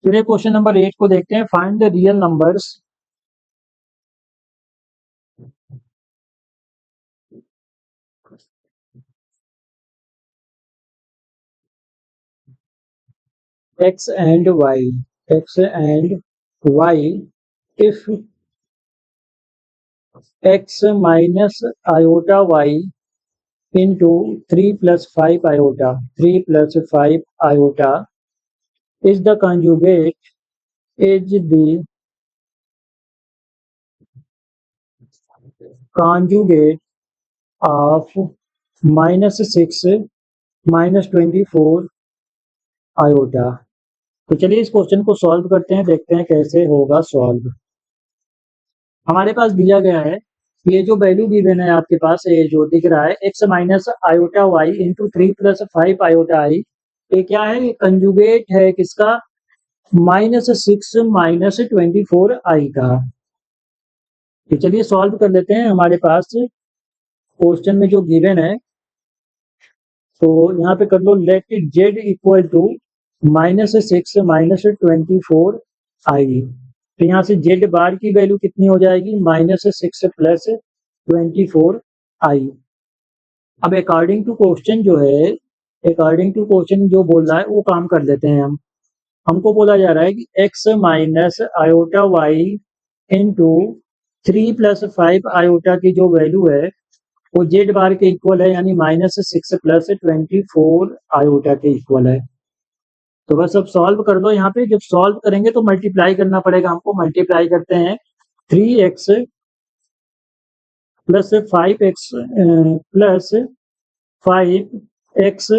Speaker 1: चलिए क्वेश्चन नंबर 8 को देखते हैं। Find the real numbers x and y if x minus iota y into 3 plus 5 iota is the conjugate of -6 -24 iota. तो चलिए इस क्वेश्चन को सॉल्व करते हैं, देखते हैं कैसे होगा सॉल्व। हमारे पास दिया गया है ये जो वैल्यू गिवन है आपके पास, ये जो दिख रहा है x minus iota Y into 3 plus 5 iota i, ये क्या है? ये कंजुगेट है किसका? -6 माइनस 24 आई का। तो चलिए सॉल्व कर लेते हैं। हमारे पास क्वेश्चन में जो गिवन है, तो यहाँ पे कर लो let z equal to -6 minus 24 i. तो यहाँ से z बार की वैल्यू कितनी हो जाएगी? -6 प्लस 24 आई। अब अकॉर्डिंग टू क्वेश्चन जो है, अकॉर्डिंग टू क्वेश्चन जो बोल रहा है वो काम कर लेते हैं हम। हमको बोला जा रहा है कि x minus iota Y into 3 plus 5 iota की जो वैल्यू है वो जेड बार के इक्वल है, यानी -6 प्लस 24 आयोटा के इक्वल है। तो बस अब सॉल्व कर दो। यहाँ पे जब सॉल्व करेंगे तो मल्टीप्लाई करना पड़ेगा हमको। मल्टीप्लाई करते हैं 3x plus 5x plus 5x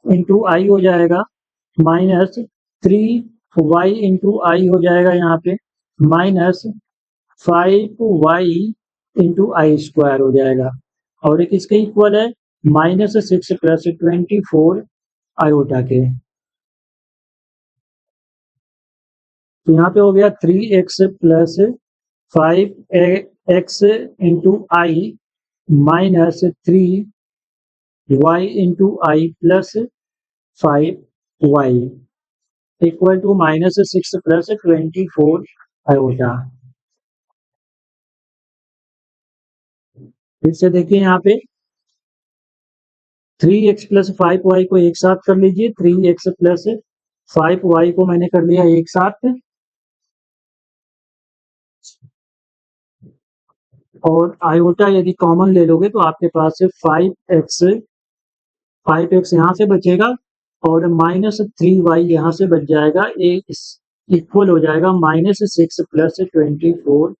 Speaker 1: into आई हो जाएगा, माइनस 3y इंटू आई हो जाएगा यहाँ पे, माइनस 5y इंटू आई स्क्वायर हो जाएगा। और एक इसके इक्वल है -6 प्लस 24 आयोटा के। तो यहाँ पे हो गया 3x plus 5x into I minus 3y into आई plus 5y equal to -6 plus 24 iota. फिर से देखिए यहाँ पे 3x प्लस 5y को एक साथ कर लीजिए। 3x प्लस 5y को मैंने कर लिया एक साथ, और आयोटा यदि कॉमन ले लोगे तो आपके पास 5x यहाँ से बचेगा और -3y यहाँ से बच जाएगा। इक्वल हो जाएगा -6 प्लस 24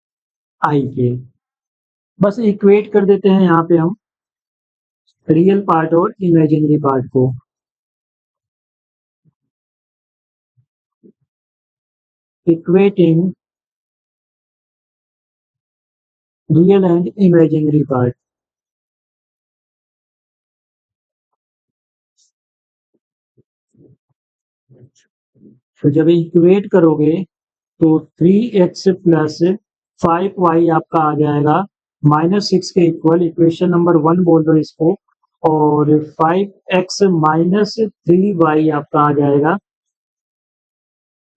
Speaker 1: आई के। बस इक्वेट कर देते हैं यहाँ पे हम रियल पार्ट और इमेजिनरी पार्ट को। Equating real and imaginary part. तो जब इक्वेट करोगे तो 3x प्लस 5y आपका आ जाएगा -6 के इक्वल, इक्वेशन नंबर 1 बोल दो इसको, और 5x माइनस 3y आपका आ जाएगा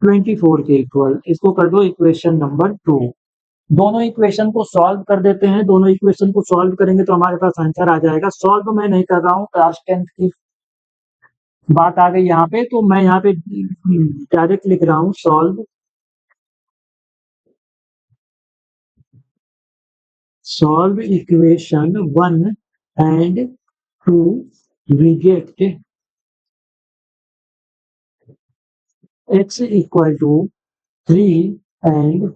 Speaker 1: 24 के इक्वल। इसको कर दो इक्वेशन नंबर 2। दोनों इक्वेशन को सॉल्व कर देते हैं। दोनों इक्वेशन को सॉल्व करेंगे तो हमारे पास आंसर आ जाएगा। सॉल्व मैं नहीं कर रहा हूँ, क्लास 10th की बात आ गई यहाँ पे, तो मैं यहाँ पे डायरेक्ट लिख रहा हूँ solve equation 1 and 2 we get x equal to 3 and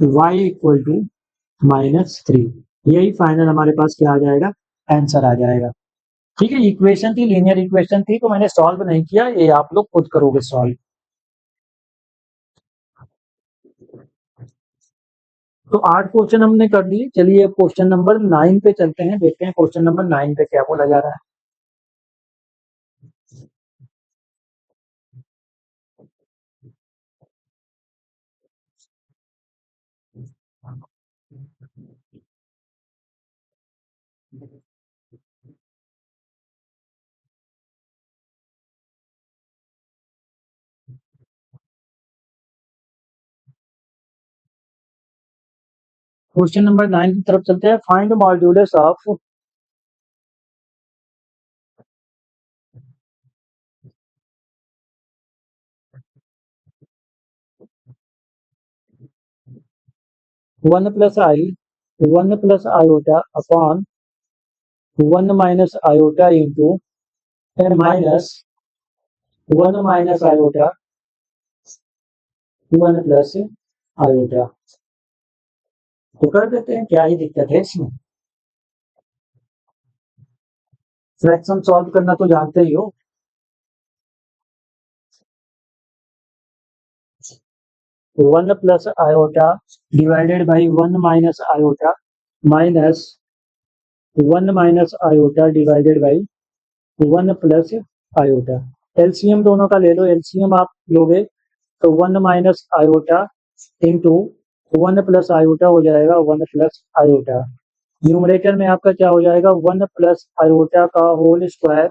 Speaker 1: y equal to -3। यही फाइनल हमारे पास क्या आ जाएगा? आंसर आ जाएगा। ठीक है, इक्वेशन थी, लीनियर इक्वेशन थी, तो मैंने सॉल्व नहीं किया, ये आप लोग खुद करोगे सॉल्व। तो 8 क्वेश्चन हमने कर लिए। चलिए अब क्वेश्चन नंबर 9 पे चलते हैं, देखते हैं क्वेश्चन नंबर 9 पे क्या बोला जा रहा है। क्वेश्चन नंबर 9 की तरफ चलते हैं। Find modulus of one plus iota upon 1 minus iota into minus 1 minus iota 1 plus iota. तो कर देते हैं, क्या ही दिक्कत है इसमें। फ्रैक्शन सॉल्व करना तो जानते ही हो। One plus iota divided by 1 minus iota minus 1 minus iota divided by 1 plus iota. LCM दोनों का ले लो, एलसीएम आप लोगे तो 1 minus iota into 1 plus iota हो जाएगा 1 प्लस आयोटा। न्यूमरेटर में आपका क्या हो जाएगा 1 प्लस आयोटा का whole square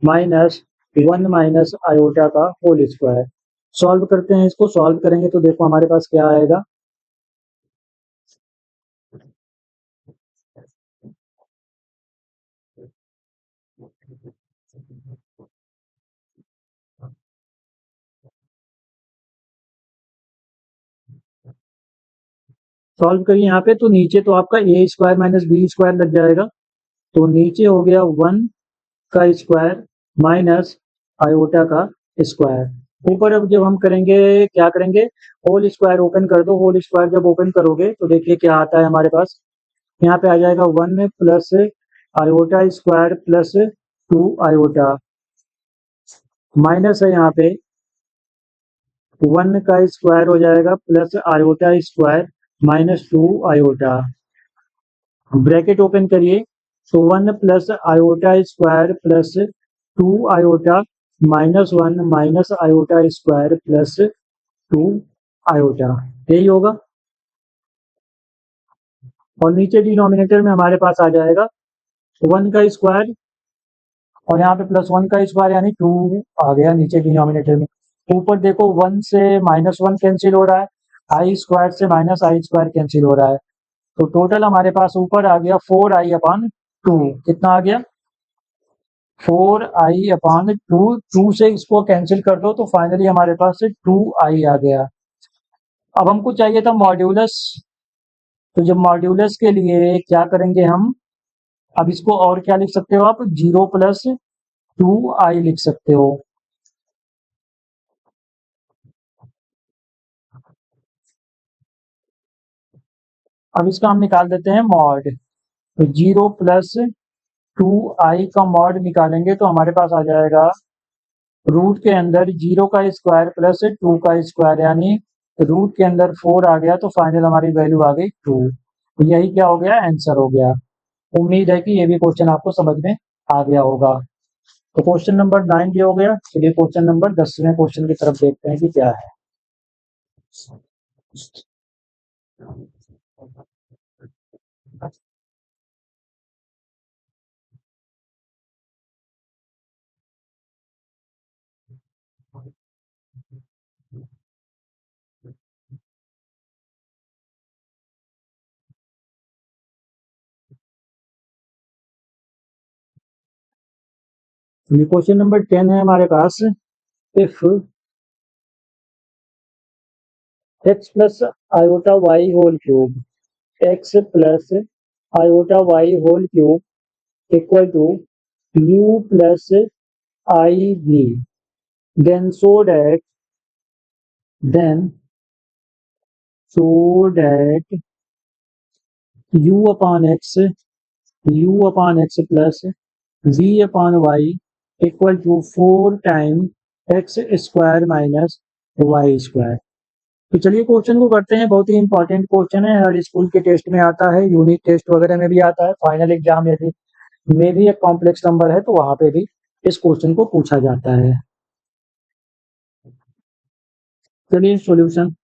Speaker 1: minus 1 minus iota का होल स्क्वायर। सॉल्व करते हैं, इसको सॉल्व करेंगे तो देखो हमारे पास क्या आएगा। सॉल्व करिए यहाँ पे, तो नीचे तो आपका ए स्क्वायर माइनस बी स्क्वायर लग जाएगा, तो नीचे हो गया 1 का स्क्वायर माइनस आयोटा का स्क्वायर। ऊपर अब जब हम करेंगे क्या करेंगे, होल स्क्वायर ओपन कर दो। होल स्क्वायर जब ओपन करोगे तो देखिए क्या आता है हमारे पास। यहाँ पे आ जाएगा 1 plus iota square plus 2 iota, minus है यहाँ पे 1 का स्क्वायर हो जाएगा plus iota square minus 2 iota. Bracket open करिए, तो 1 plus iota square plus 2 iota minus 1 minus iota square plus 2 iota, यही होगा। और नीचे डिनोमिनेटर में हमारे पास आ जाएगा 1 का स्क्वायर और यहाँ पे प्लस 1 का स्क्वायर यानी 2 आ गया नीचे डिनोमिनेटर में। ऊपर देखो 1 से माइनस 1 कैंसिल हो रहा है, आई स्क्वायर से माइनस आई स्क्वायर कैंसिल हो रहा है, तो टोटल हमारे पास ऊपर आ गया 4i/2। कितना आ गया 4i/2। 2 से इसको कैंसिल कर दो तो फाइनली हमारे पास 2i आ गया। अब हमको चाहिए था मॉड्यूलस, तो जब मॉड्यूलस के लिए क्या करेंगे हम, अब इसको और क्या लिख सकते हो आप, 0 प्लस 2i लिख सकते हो। अब इसका हम निकाल देते हैं मॉड, तो 0 प्लस 2i का मॉड निकालेंगे तो हमारे पास आ जाएगा रूट के अंदर 0 का स्क्वायर प्लस 2 का स्क्वायर, यानी रूट के अंदर 4 आ गया, तो फाइनल हमारी वैल्यू आ गई 2। तो यही क्या हो गया, आंसर हो गया। उम्मीद है कि ये भी क्वेश्चन आपको समझ में आ गया होगा। तो क्वेश्चन नंबर 9 भी हो गया। चलिए क्वेश्चन नंबर 10वें क्वेश्चन की तरफ देखते हैं कि क्या है। ये क्वेश्चन नंबर 10 है हमारे पास। If x plus iota Y whole cube, x plus iota Y whole cube equal to u plus I v, then so that u upon x plus v upon y equal to 4 time X square minus Y square. तो चलिए question को करते हैं। बहुत ही important question है, हर school के test में आता है, यूनिट टेस्ट वगैरह में भी आता है, फाइनल एग्जाम यदि में भी एक कॉम्प्लेक्स नंबर है तो वहां पे भी इस क्वेश्चन को पूछा जाता है। चलिए सॉल्यूशन,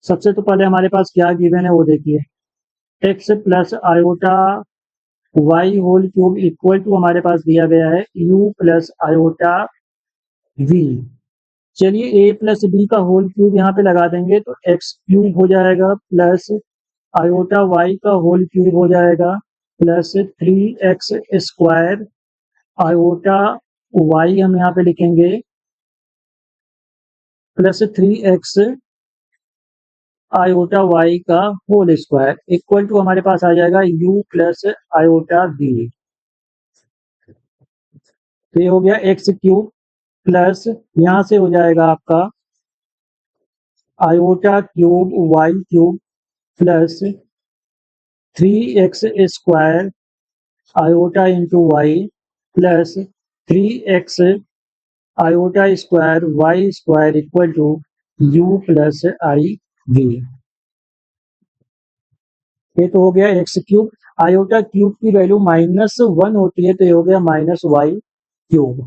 Speaker 1: सबसे तो पहले हमारे पास क्या गिवन है वो देखिए, X plus iota Y whole cube equal to हमारे पास दिया गया है u प्लस आयोटा v। चलिए a प्लस बी का होल क्यूब यहाँ पे लगा देंगे तो एक्स क्यूब हो जाएगा प्लस आयोटा y का होल क्यूब हो जाएगा plus 3x square iota y हम यहाँ पे लिखेंगे प्लस 3x आयोटा y का होल स्क्वायर इक्वल टू हमारे पास आ जाएगा u प्लस आयोटा v। तो ये हो गया एक्स क्यूब प्लस यहाँ से हो जाएगा आपका iota cube Y cube plus 3x square iota into Y plus 3x iota square Y square equal to u plus I v। ये तो हो गया एक्स क्यूब। आयोटा क्यूब की वैल्यू -1 होती है, तो ये हो गया -वाई क्यूब।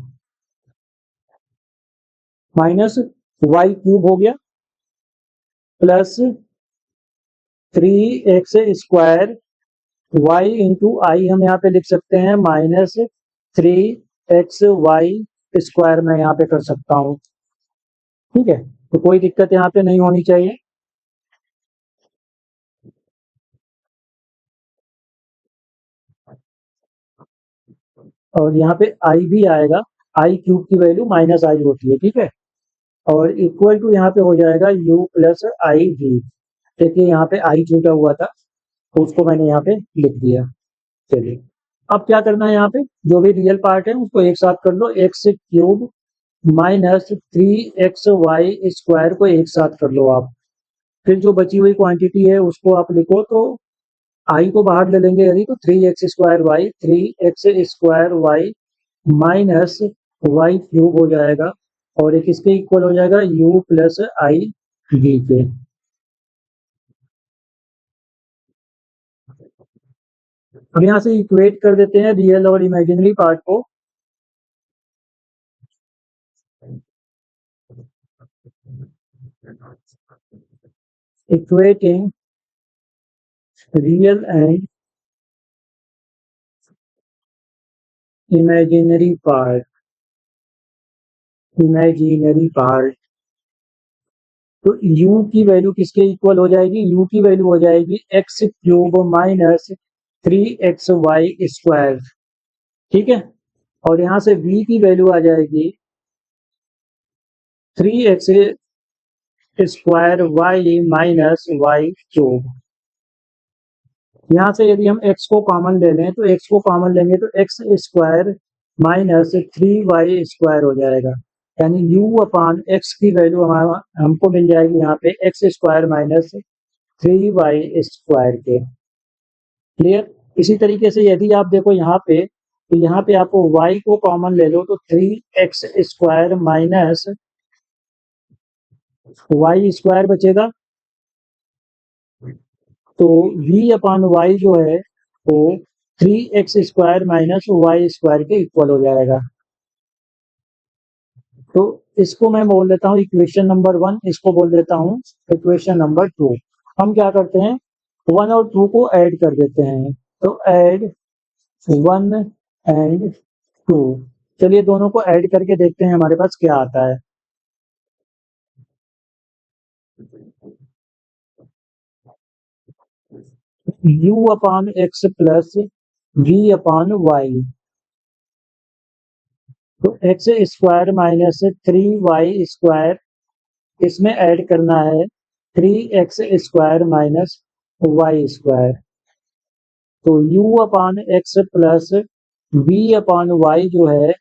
Speaker 1: -वाई क्यूब हो गया प्लस 3x² y इंटू आई हम यहाँ पे लिख सकते हैं -3xy² मैं यहाँ पे कर सकता हूँ। ठीक है, तो कोई दिक्कत यहाँ पे नहीं होनी चाहिए। और यहाँ पे आई भी आएगा, आई क्यूब की वैल्यू -i होती है। ठीक है, और इक्वल टू यहाँ पे हो जाएगा u प्लस आई वी। देखिए यहाँ पे आई छूटा हुआ था, तो उसको मैंने यहाँ पे लिख दिया। चलिए, अब क्या करना है, यहाँ पे जो भी रियल पार्ट है उसको एक साथ कर लो। एक्स क्यूब -3xy² को एक साथ कर लो आप। फिर जो बची हुई क्वांटिटी है उसको आप लिखो, तो आई को बाहर ले लेंगे यदि, तो 3x² माइनस वाई क्यूब हो जाएगा, और एक इसके इक्वल हो जाएगा u प्लस आई वी के। अब यहाँ से इक्वेट कर देते हैं रियल और इमेजिनरी पार्ट को। Equating real and imaginary part, तो u की वैल्यू किसके इक्वल हो जाएगी, u की वैल्यू हो जाएगी x क्यूब माइनस 3xy²। ठीक है, और यहाँ से v की वैल्यू आ जाएगी 3x² y minus Y cube. यहाँ से यदि हम x को कॉमन ले लें, तो x को कॉमन लेंगे तो x² माइनस 3y² हो जाएगा, यानी u अपान x की वैल्यू हमको मिल जाएगी यहाँ पे x² माइनस 3y² के। क्लियर। इसी तरीके से यदि आप देखो यहाँ पे, तो यहाँ पे आपको y को कॉमन ले लो, तो 3x² माइनस y² बचेगा, तो v अपान y जो है वो 3x² माइनस y² के इक्वल हो जाएगा। तो इसको मैं बोल देता हूँ इक्वेशन नंबर 1, इसको बोल देता हूँ इक्वेशन नंबर 2। हम क्या करते हैं, 1 और 2 को ऐड कर देते हैं, तो ऐड 1 एंड 2। चलिए दोनों को ऐड करके देखते हैं हमारे पास क्या आता है। u अपान x plus v upon y, तो x² माइनस 3y², इसमें ऐड करना है 3x² माइनस y², तो u अपान x plus v upon y जो है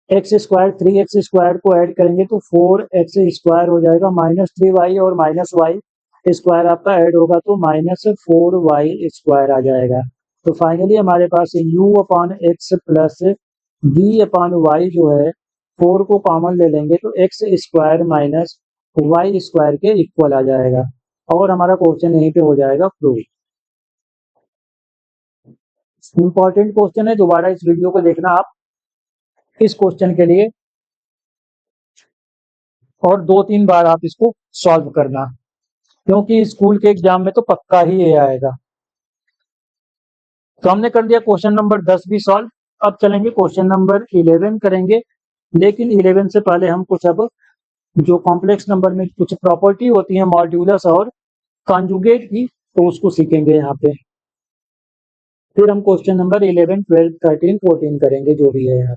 Speaker 1: x², 3x² को ऐड करेंगे तो 4x² हो जाएगा, -3y और -y² आपका ऐड होगा तो -4y² आ जाएगा। तो फाइनली हमारे पास u अपान x plus v upon y जो है 4 को कॉमन ले लेंगे तो x² माइनस y² के इक्वल आ जाएगा, और हमारा क्वेश्चन यहीं पे हो जाएगा प्रूव। इंपॉर्टेंट क्वेश्चन है, दोबारा इस वीडियो को देखना आप इस क्वेश्चन के लिए, और 2-3 बार आप इसको सॉल्व करना, क्योंकि स्कूल के एग्जाम में तो पक्का ही ये आएगा। तो हमने कर दिया क्वेश्चन नंबर 10 भी सॉल्व। अब चलेंगे क्वेश्चन नंबर 11 करेंगे, लेकिन 11 से पहले हम कुछ अब जो कॉम्प्लेक्स नंबर में कुछ प्रॉपर्टी होती है मॉड्यूलस और कॉन्जुगेट की, तो उसको सीखेंगे यहाँ पे। फिर हम क्वेश्चन नंबर 11, 12, 13, 14 करेंगे जो भी है यहाँ।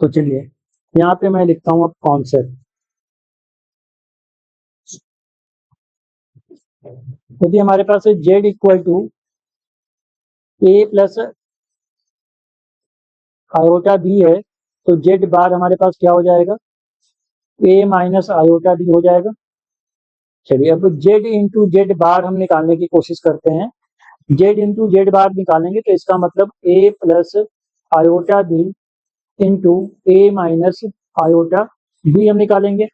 Speaker 1: तो चलिए यहाँ पे मैं लिखता हूँ अब कॉन्सेप्ट। यदि हमारे पास है z equal to a plus iota b है, तो z बार हमारे पास क्या हो जाएगा, a माइनस आयोटा b हो जाएगा। चलिए अब z इंटू जेड बार हम निकालने की कोशिश करते हैं। जेड इंटू जेड बार निकालेंगे तो इसका मतलब ए प्लस आयोटा बी इंटू ए माइनस आयोटा बी हम निकालेंगे।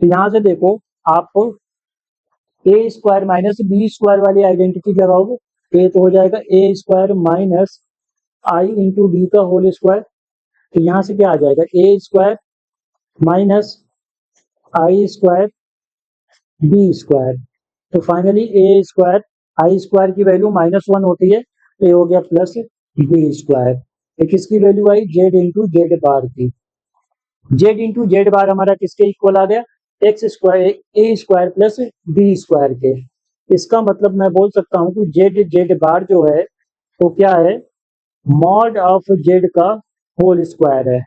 Speaker 1: तो यहाँ से देखो आप ए स्क्वायर माइनस बी स्क्वायर वाली आइडेंटिटी लगाओगे तो ये तो हो जाएगा ए स्क्वायर माइनस आई इंटू बी का होल स्क्वायर। तो यहाँ से क्या आ जाएगा ए स्क्वायर माइनस आई स्क्वायर बी स्क्वायर। तो फाइनली ए स्क्वायर आई स्क्वायर की वैल्यू -1 होती है तो ये हो गया प्लस बी स्क्वायर। तो किसकी वैल्यू आई जेड इंटू जेड बार की। जेड इंटू जेड बार हमारा किसके इक्वल आ गया x square A square plus B square के। इसका मतलब मैं बोल सकता हूँ कि जेड जेड बार जो है वो क्या है मॉड ऑफ जेड का होल स्क्वायर है।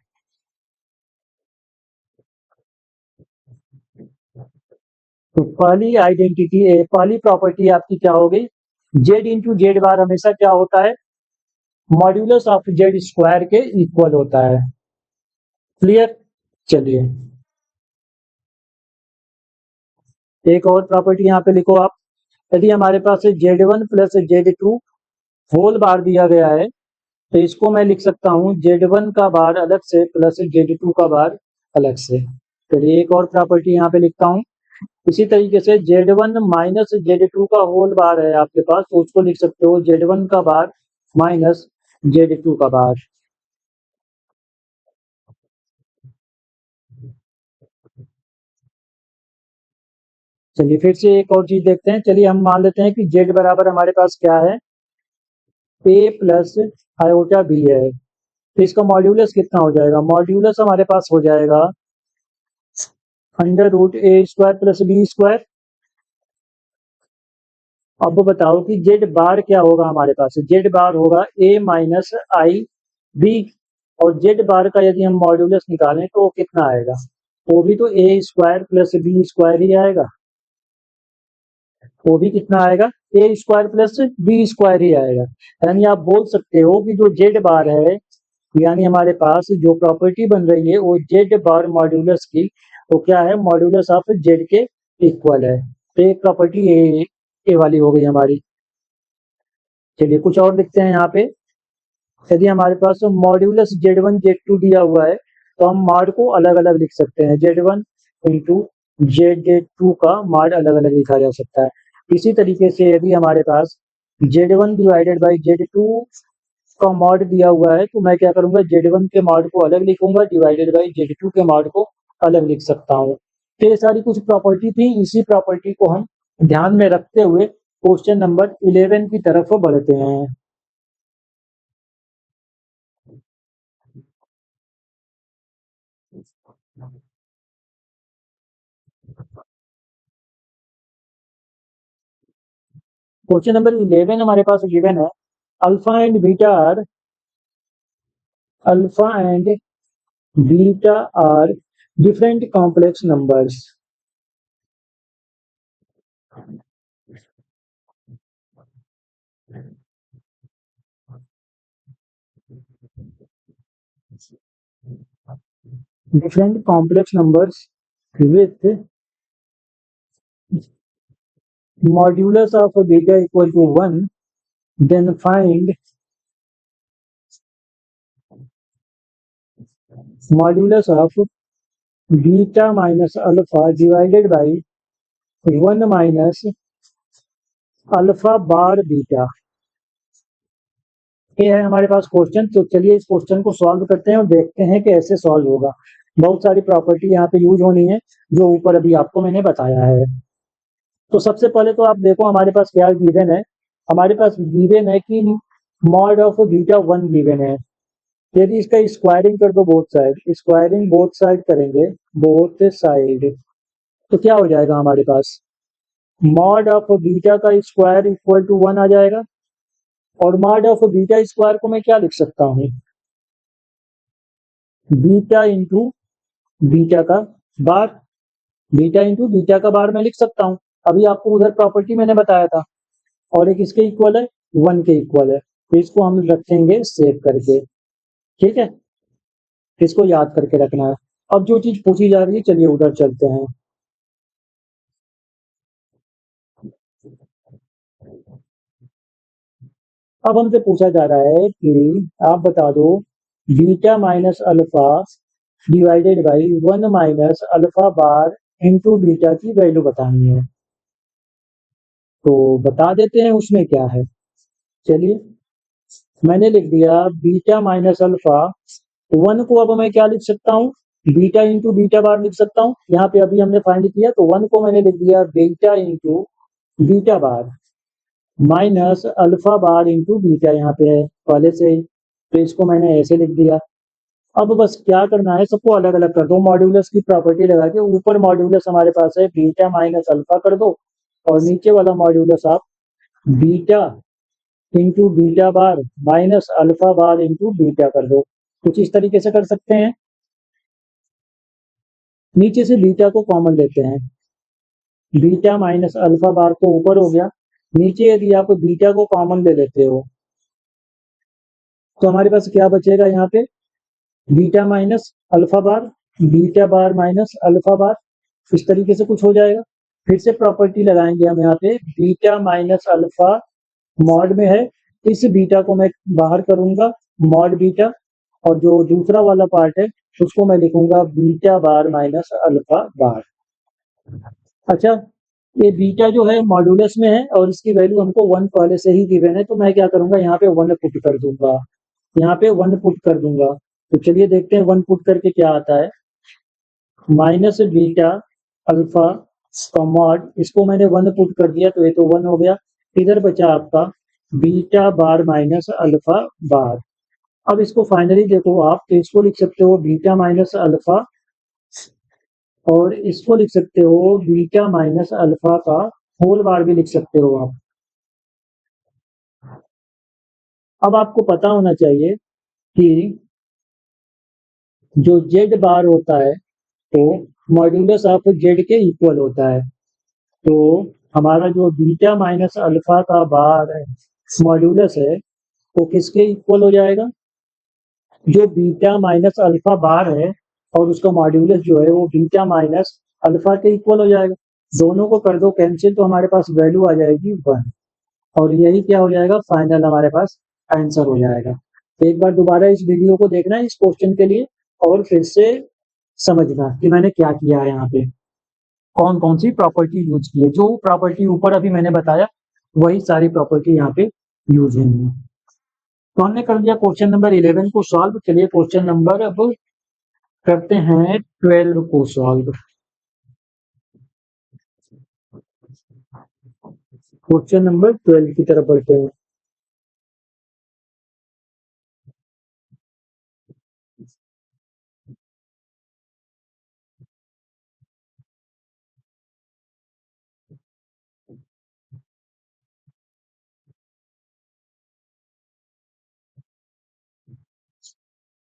Speaker 1: तो पहली प्रॉपर्टी आपकी क्या हो गई जेड इंटू जेड बार हमेशा क्या होता है मॉड्यूलस ऑफ जेड स्क्वायर के इक्वल होता है। क्लियर। चलिए एक और प्रॉपर्टी यहाँ पे लिखो आप। यदि हमारे पास z1 plus z2 whole bar दिया गया है तो इसको मैं लिख सकता हूँ z1 का बार अलग से प्लस z2 का बार अलग से। चलिए एक और प्रॉपर्टी यहाँ पे लिखता हूँ। इसी तरीके से z1 माइनस z2 का होल बार है आपके पास तो उसको लिख सकते हो z1 का बार माइनस z2 का बार। चलिए फिर से एक और चीज देखते हैं। चलिए हम मान लेते हैं कि z बराबर हमारे पास क्या है a प्लस आयोटा बी है। तो इसका मॉड्यूलस कितना हो जाएगा मॉड्यूलस हमारे पास हो जाएगा अंडर रूट ए स्क्वायर प्लस बी स्क्वायर। अब बताओ कि जेड बार क्या होगा हमारे पास जेड बार होगा ए माइनस आई बी और जेड बार का यदि हम मॉड्यूलस निकालें तो वो कितना आएगा वो भी तो ए स्क्वायर प्लस बी स्क्वायर ही आएगा। वो भी कितना आएगा ए स्क्वायर प्लस बी स्क्वायर ही आएगा। यानी आप बोल सकते हो कि जो जेड बार है यानी हमारे पास जो प्रॉपर्टी बन रही है वो जेड बार मॉड्यूलस की वो क्या है मॉड्यूलस ऑफ जेड के इक्वल है। तो एक प्रॉपर्टी ए वाली हो गई हमारी। चलिए कुछ और लिखते हैं यहाँ पे। यदि हमारे पास मॉड्यूलस z1 z2 दिया हुआ है तो हम मॉड को अलग अलग लिख सकते हैं z1 इंटू z2 का मॉड अलग अलग लिखा जा सकता है। इसी तरीके से यदि हमारे पास z1 डिवाइडेड बाई z2 का मॉड दिया हुआ है तो मैं क्या करूंगा z1 के मॉड को अलग लिखूंगा डिवाइडेड बाई z2 के मॉड को अलग लिख सकता हूँ। तो ये सारी कुछ प्रॉपर्टी थी। इसी प्रॉपर्टी को हम ध्यान में रखते हुए क्वेश्चन नंबर 11 की तरफ बढ़ते हैं। क्वेश्चन नंबर 11 हमारे पास गिवन है alpha and beta are different complex numbers. different complex numbers with modulus of beta equal to 1 then find modulus of beta minus alpha divided by 1 minus alpha bar beta. ये है हमारे पास question. तो चलिए इस question को solve करते हैं और देखते हैं कि ऐसे सॉल्व होगा। बहुत सारी प्रॉपर्टी यहाँ पे यूज होनी है जो ऊपर अभी आपको मैंने बताया है। तो सबसे पहले तो आप देखो हमारे पास क्या गिवन है। हमारे पास गिवन है कि मॉड ऑफ बीटा 1 गिवन है। यदि इसका स्क्वायरिंग कर दो both side squaring both side करेंगे बोथ साइड तो क्या हो जाएगा हमारे पास मॉड ऑफ बीटा का स्क्वायर इक्वल टू 1 आ जाएगा। और मॉड ऑफ बीटा स्क्वायर को मैं क्या लिख सकता हूँ बीटा इंटू बीटा का बार बीटा इंटू बीटा का बार मैं लिख सकता हूँ। अभी आपको उधर प्रॉपर्टी मैंने बताया था और एक इसके इक्वल है 1 के इक्वल है तो इसको हम रखेंगे सेव करके। ठीक है इसको याद करके रखना है। अब जो चीज पूछी जा रही है चलिए उधर चलते हैं। अब हमसे पूछा जा रहा है कि आप बता दो beta minus alpha divided by 1 minus alpha bar into beta की वैल्यू बतानी है। तो बता देते हैं उसमें क्या है। चलिए मैंने लिख दिया बीटा माइनस अल्फा। 1 को अब मैं क्या लिख सकता हूँ, बीटा इंटू बीटा बार लिख सकता हूँ। यहाँ पे अभी हमने फाइंड किया तो 1 को मैंने लिख दिया beta into beta bar minus alpha bar into beta यहाँ पे है पहले से ही, तो इसको मैंने ऐसे लिख दिया। अब बस क्या करना है, सबको अलग अलग कर दो, मॉड्यूलस की प्रॉपर्टी लगा के ऊपर मॉड्यूलस हमारे पास है बीटा माइनस अल्फा कर दो और नीचे वाला मॉड्यूलस आप beta into beta bar minus alpha bar into beta कर दो। कुछ इस तरीके से कर सकते हैं। नीचे से बीटा को कॉमन लेते हैं, बीटा माइनस अल्फा बार को ऊपर हो गया, नीचे यदि आप बीटा को कॉमन ले लेते हो तो हमारे पास क्या बचेगा, यहाँ पे beta minus alpha bar, beta bar minus alpha bar, इस तरीके से कुछ हो जाएगा। फिर से प्रॉपर्टी लगाएंगे हम यहाँ पे बीटा माइनस अल्फा मॉड में है, इस बीटा को मैं बाहर करूंगा मॉड बीटा, और जो दूसरा वाला पार्ट है उसको मैं लिखूंगा बीटा बार माइनस अल्फा बार। अच्छा ये बीटा जो है मॉड्यूलस में है और इसकी वैल्यू हमको 1 पहले से ही गिवन है, तो मैं क्या करूंगा यहाँ पे 1 पुट कर दूंगा, यहाँ पे 1 पुट कर दूंगा। तो चलिए देखते हैं 1 पुट करके क्या आता है। माइनस बीटा अल्फा का मॉड, इसको मैंने 1 पुट कर दिया तो ये तो 1 हो गया। इधर बचा आपका बीटा बार माइनस अल्फा बार। अब इसको फाइनली देखो आप, तो इसको लिख सकते हो बीटा माइनस अल्फा और इसको लिख सकते हो बीटा माइनस अल्फा का होल बार भी लिख सकते हो आप। अब आपको पता होना चाहिए कि जो जेड बार होता है तो मॉड्यूलस ऑफ जेड के इक्वल होता है, तो हमारा जो बीटा माइनस अल्फा का बार है मॉड्यूलस है वो किसके इक्वल हो जाएगा, जो बीटा माइनस अल्फा बार है और उसका मॉड्यूलस जो है वो बीटा माइनस अल्फा के इक्वल हो जाएगा। दोनों को कर दो कैंसिल तो हमारे पास वैल्यू आ जाएगी 1 और यही क्या हो जाएगा, फाइनल हमारे पास आंसर हो जाएगा। तो एक बार दोबारा इस वीडियो को देखना इस क्वेश्चन के लिए और फिर से समझना कि मैंने क्या किया है, यहाँ पे कौन कौन सी प्रॉपर्टी यूज की है। जो प्रॉपर्टी ऊपर अभी मैंने बताया वही सारी प्रॉपर्टी यहाँ पे यूज होंगी। तो हमने कर दिया क्वेश्चन नंबर 11 को सॉल्व। चलिए क्वेश्चन नंबर अब करते हैं 12 को सॉल्व। क्वेश्चन नंबर 12 की तरफ बढ़ते हैं।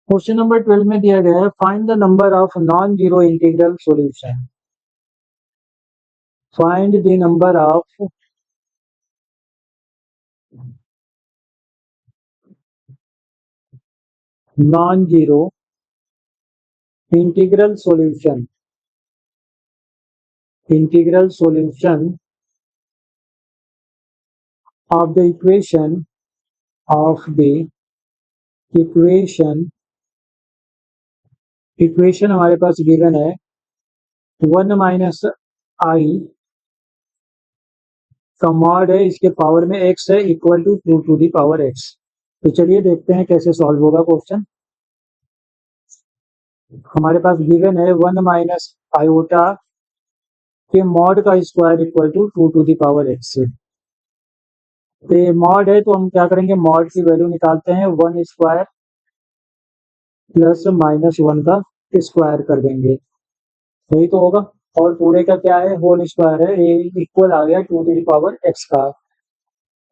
Speaker 1: क्वेश्चन नंबर 12 में दिया गया है find the number of non zero integral solution. Find the number of non zero integral solution, integral solution of the equation of the equation हमारे पास गिवन है 1 माइनस आई का मॉड है, इसके पावर में x है equal to 2 to the power x। तो चलिए देखते हैं कैसे सॉल्व होगा क्वेश्चन। हमारे पास गिवन है 1 माइनस आयोटा के मॉड का square equal to 2 to the power x। तो ये मॉड है तो हम क्या करेंगे, मॉड की वैल्यू निकालते हैं 1 स्क्वायर प्लस माइनस 1 का स्क्वायर कर देंगे, यही तो होगा। और पूरे का क्या है, होल स्क्वायर है, ये इक्वल आ गया 2 टू द पावर x का।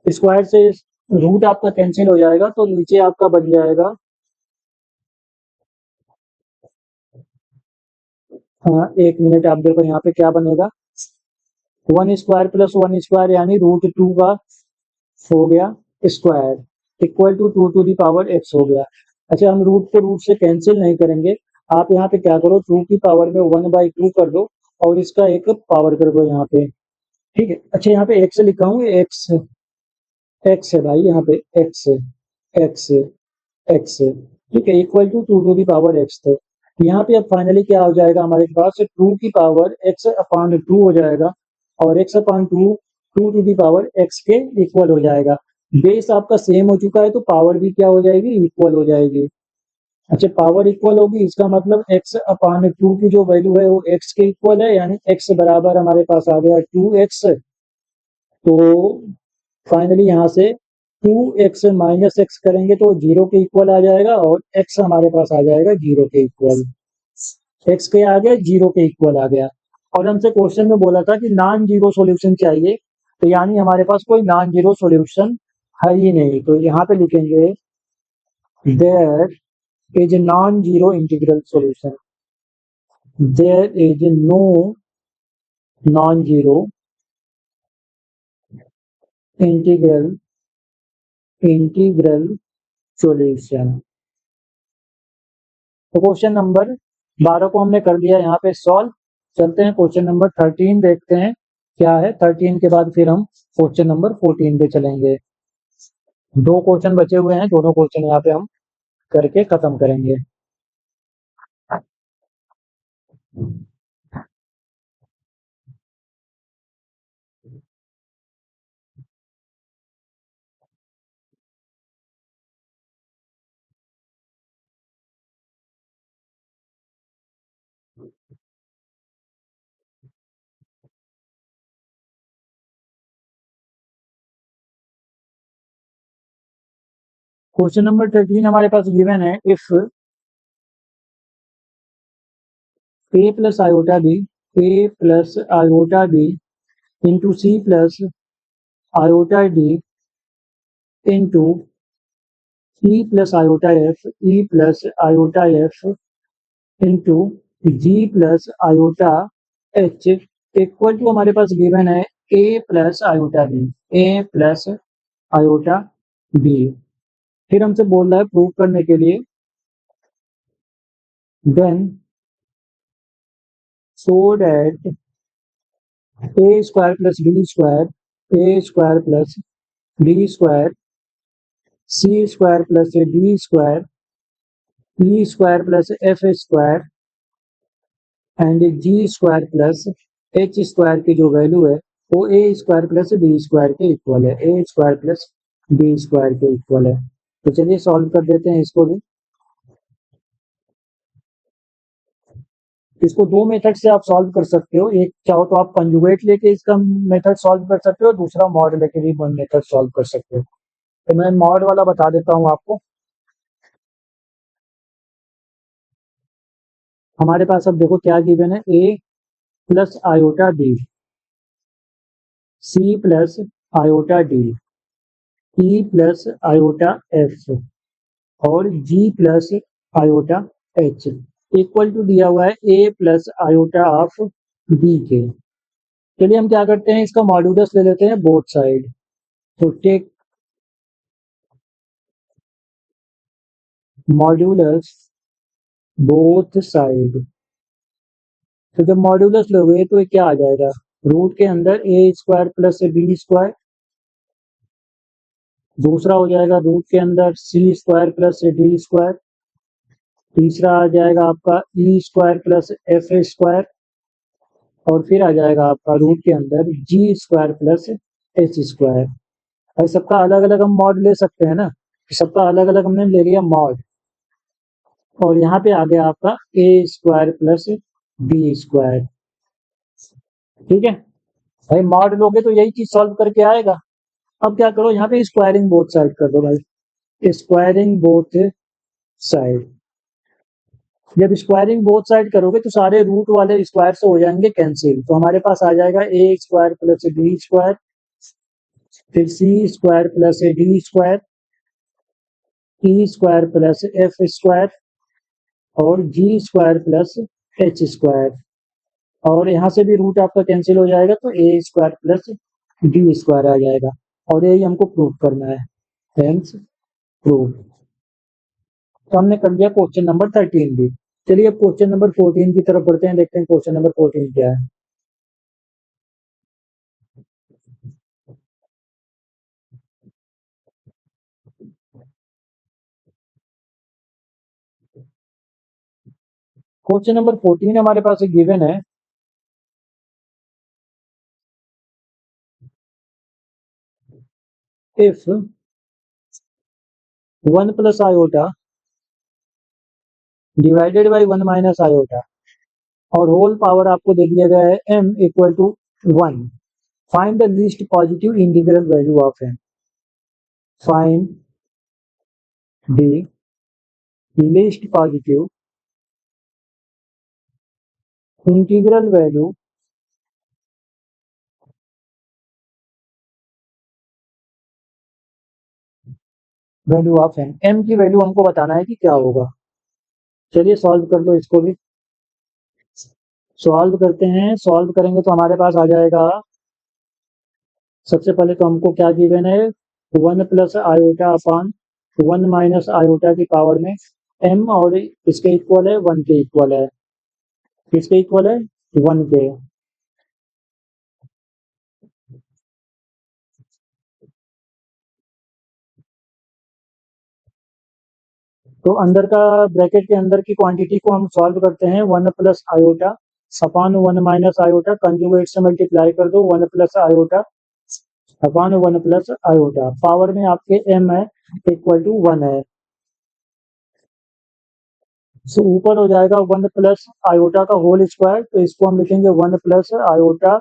Speaker 1: स्क्वायर से रूट आपका कैंसिल हो जाएगा तो नीचे आपका बन जाएगा एक मिनट आप देखो यहाँ पे क्या बनेगा, 1 स्क्वायर प्लस 1 स्क्वायर यानी रूट 2 का हो गया square equal to 2 to the power x हो गया। अच्छा हम रूट को रूट से कैंसिल नहीं करेंगे, आप यहाँ पे क्या करो 2 की पावर में 1/2 कर दो और इसका एक पावर कर दो यहाँ पे, ठीक है। अच्छा यहाँ पे x लिखा हूँ, x एक्स है भाई, यहाँ पे एक्स एक्स एक्स, ठीक है, equal to to the power X. तो यहाँ पे अब फाइनली क्या हो जाएगा हमारे पास, टू की पावर एक्स अपान टू हो जाएगा, और X upon two two to the power X के इक्वल हो जाएगा। बेस आपका सेम हो चुका है तो पावर भी क्या हो जाएगी, इक्वल हो जाएगी। अच्छा, पावर इक्वल होगी इसका मतलब एक्स अपान टू की जो वैल्यू है वो एक्स के इक्वल है, यानी एक्स बराबर हमारे पास आ गया टू एक्स। तो फाइनली यहाँ से टू एक्स माइनस एक्स करेंगे तो जीरो के इक्वल आ जाएगा, और एक्स हमारे पास आ जाएगा जीरो के इक्वल। एक्स के आ गया, जीरो के इक्वल आ गया। और हमसे क्वेश्चन में बोला था कि नॉन जीरो सॉल्यूशन चाहिए, तो यानी हमारे पास कोई नॉन जीरो सॉल्यूशन है ही नहीं, तो यहाँ पे लिखेंगे there is a non zero integral solution, there is no non zero integral integral solution. तो क्वेश्चन नंबर 12 को हमने कर दिया यहाँ पे सॉल्व। चलते हैं क्वेश्चन नंबर 13 देखते हैं क्या है। 13 के बाद फिर हम क्वेश्चन नंबर 14 पे चलेंगे। दो क्वेश्चन बचे हुए हैं, दोनों क्वेश्चन यहाँ पे हम करके खत्म करेंगे। क्वेश्चन नंबर 13 हमारे पास गिवन है, if a plus iota B, a plus iota B into C plus iota D into E plus iota F, E plus iota F into G plus iota H equal to हमारे पास given है A plus iota B, A plus iota B. फिर हमसे बोल रहा है prove करने के लिए, then so that A square plus B square, A square plus B square, C square plus D square, E square plus F square and G square plus H square की जो वैल्यू है वो A square plus B square के इक्वल है, A square plus B square के इक्वल है। तो चलिए सॉल्व कर देते हैं इसको भी। इसको दो मेथड से आप सॉल्व कर सकते हो, एक चाहो तो आप कंजुगेट लेके इसका मेथड सॉल्व कर सकते हो, दूसरा मॉड लेके भी मेथड सॉल्व कर सकते हो। तो मैं मॉड वाला बता देता हूँ आपको। हमारे पास अब देखो क्या गिवन है, A plus iota B, C plus iota D, E plus iota F और G plus iota H equal to दिया हुआ है A plus iota of B के। चलिए हम क्या करते हैं, इसका मॉड्यूलस ले लेते हैं बोथ साइड। तो टेक मॉड्यूलस बोथ साइड। तो जब मॉड्यूलस लोगे तो ये क्या आ जाएगा, रूट के अंदर ए स्क्वायर प्लस बी स्क्वायर, दूसरा हो जाएगा रूट के अंदर सी स्क्वायर प्लस डी स्क्वायर, तीसरा आ जाएगा आपका ई स्क्वायर प्लस एफ स्क्वायर, और फिर आ जाएगा आपका रूट के अंदर जी स्क्वायर प्लस एच स्क्वायर। भाई सबका अलग अलग हम मॉड ले सकते हैं ना, सबका अलग अलग हमने ले लिया मॉड, और यहाँ पे आ गया आपका ए स्क्वायर प्लस बी स्क्वायर। ठीक है भाई, मॉड लोगे तो यही चीज सॉल्व करके आएगा। अब क्या करो, यहाँ पे स्क्वायरिंग बोथ साइड कर दो भाई, स्क्वायरिंग बोथ साइड। जब स्क्वायरिंग बोथ साइड करोगे तो सारे रूट वाले स्क्वायर से हो जाएंगे कैंसिल, तो हमारे पास आ जाएगा ए स्क्वायर प्लस बी स्क्वायर, फिर सी square plus D square, E square plus F square और जी स्क्वायर प्लस एच स्क्वायर, और यहाँ से भी रूट आपका कैंसिल हो जाएगा तो ए स्क्वायर प्लस डी स्क्वायर आ जाएगा, और यही हमको प्रूव करना है, हेंस प्रूव। तो हमने कर दिया क्वेश्चन नंबर 13 भी। चलिए अब क्वेश्चन नंबर 14 की तरफ बढ़ते हैं, देखते हैं क्वेश्चन नंबर 14 क्या है। क्वेश्चन नंबर 14 हमारे पास एक गिवन है, if 1 plus iota divided by 1 minus iota और होल पावर आपको दे दिया गया है m equal to 1, find the least positive integral value of m। Find the least positive integral value of m। m की वैल्यू हमको बताना है कि क्या होगा। चलिए सॉल्व कर लो इसको भी। सॉल्व करते हैं। सॉल्व करेंगे तो हमारे पास आ जाएगा, सबसे पहले तो हमको क्या गिवन है, 1 प्लस आयोटा अपान 1 माइनस आयोटा की पावर में m, और इसके इक्वल है 1 के इक्वल है। किसके इक्वल है? 1 के। तो अंदर का ब्रैकेट के अंदर की क्वांटिटी को हम सॉल्व करते हैं। 1 प्लस आयोटा अपान 1 माइनस आयोटा, कंजुगेट से मल्टीप्लाई कर दो, 1 प्लस आयोटा अपान 1 प्लस आयोटा, पावर में आपके m है इक्वल टू 1 है। सो ऊपर हो जाएगा 1 प्लस आयोटा का होल स्क्वायर, तो इसको हम लिखेंगे 1 प्लस आयोटा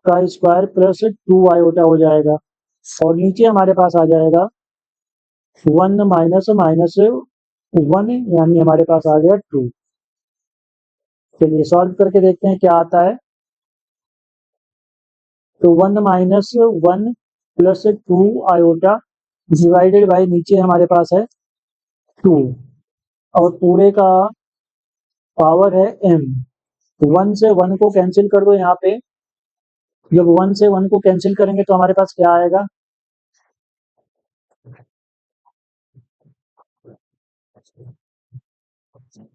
Speaker 1: का स्क्वायर प्लस 2 आयोटा हो जाएगा, और नीचे हमारे पास आ जाएगा 1 माइनस माइनस 1, यानी हमारे पास आ गया 2। चलिए सॉल्व करके देखते हैं क्या आता है। तो 1 minus 1 plus 2 iota divided by नीचे हमारे पास है 2, और पूरे का पावर है m। 1 से 1 को कैंसिल कर दो यहाँ पे। जब 1 से 1 को कैंसिल करेंगे तो हमारे पास क्या आएगा,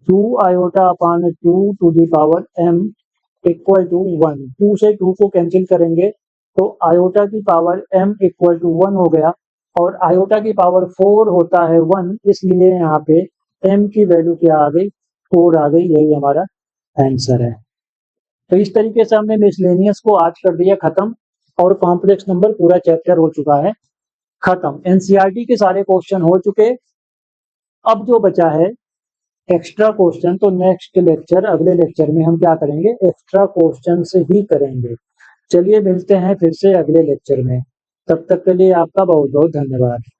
Speaker 1: 2 iota upon 2 to the power m equal to 1। 2 से 2 को कैंसिल करेंगे तो आयोटा की पावर m इक्वल टू 1 हो गया, और आयोटा की पावर 4 होता है 1, इसलिए यहाँ पे m की वैल्यू क्या आ गई, 4 आ गई। यही हमारा आंसर है। तो इस तरीके से हमने मिसलेनियस को आज कर दिया खत्म, और कॉम्प्लेक्स नंबर पूरा चैप्टर हो चुका है खत्म। एनसीईआरटी के सारे क्वेश्चन हो चुके। अब जो बचा है एक्स्ट्रा क्वेश्चन, तो नेक्स्ट लेक्चर, अगले लेक्चर में हम क्या करेंगे, एक्स्ट्रा क्वेश्चन से ही करेंगे। चलिए मिलते हैं फिर से अगले लेक्चर में, तब तक के लिए आपका बहुत बहुत धन्यवाद।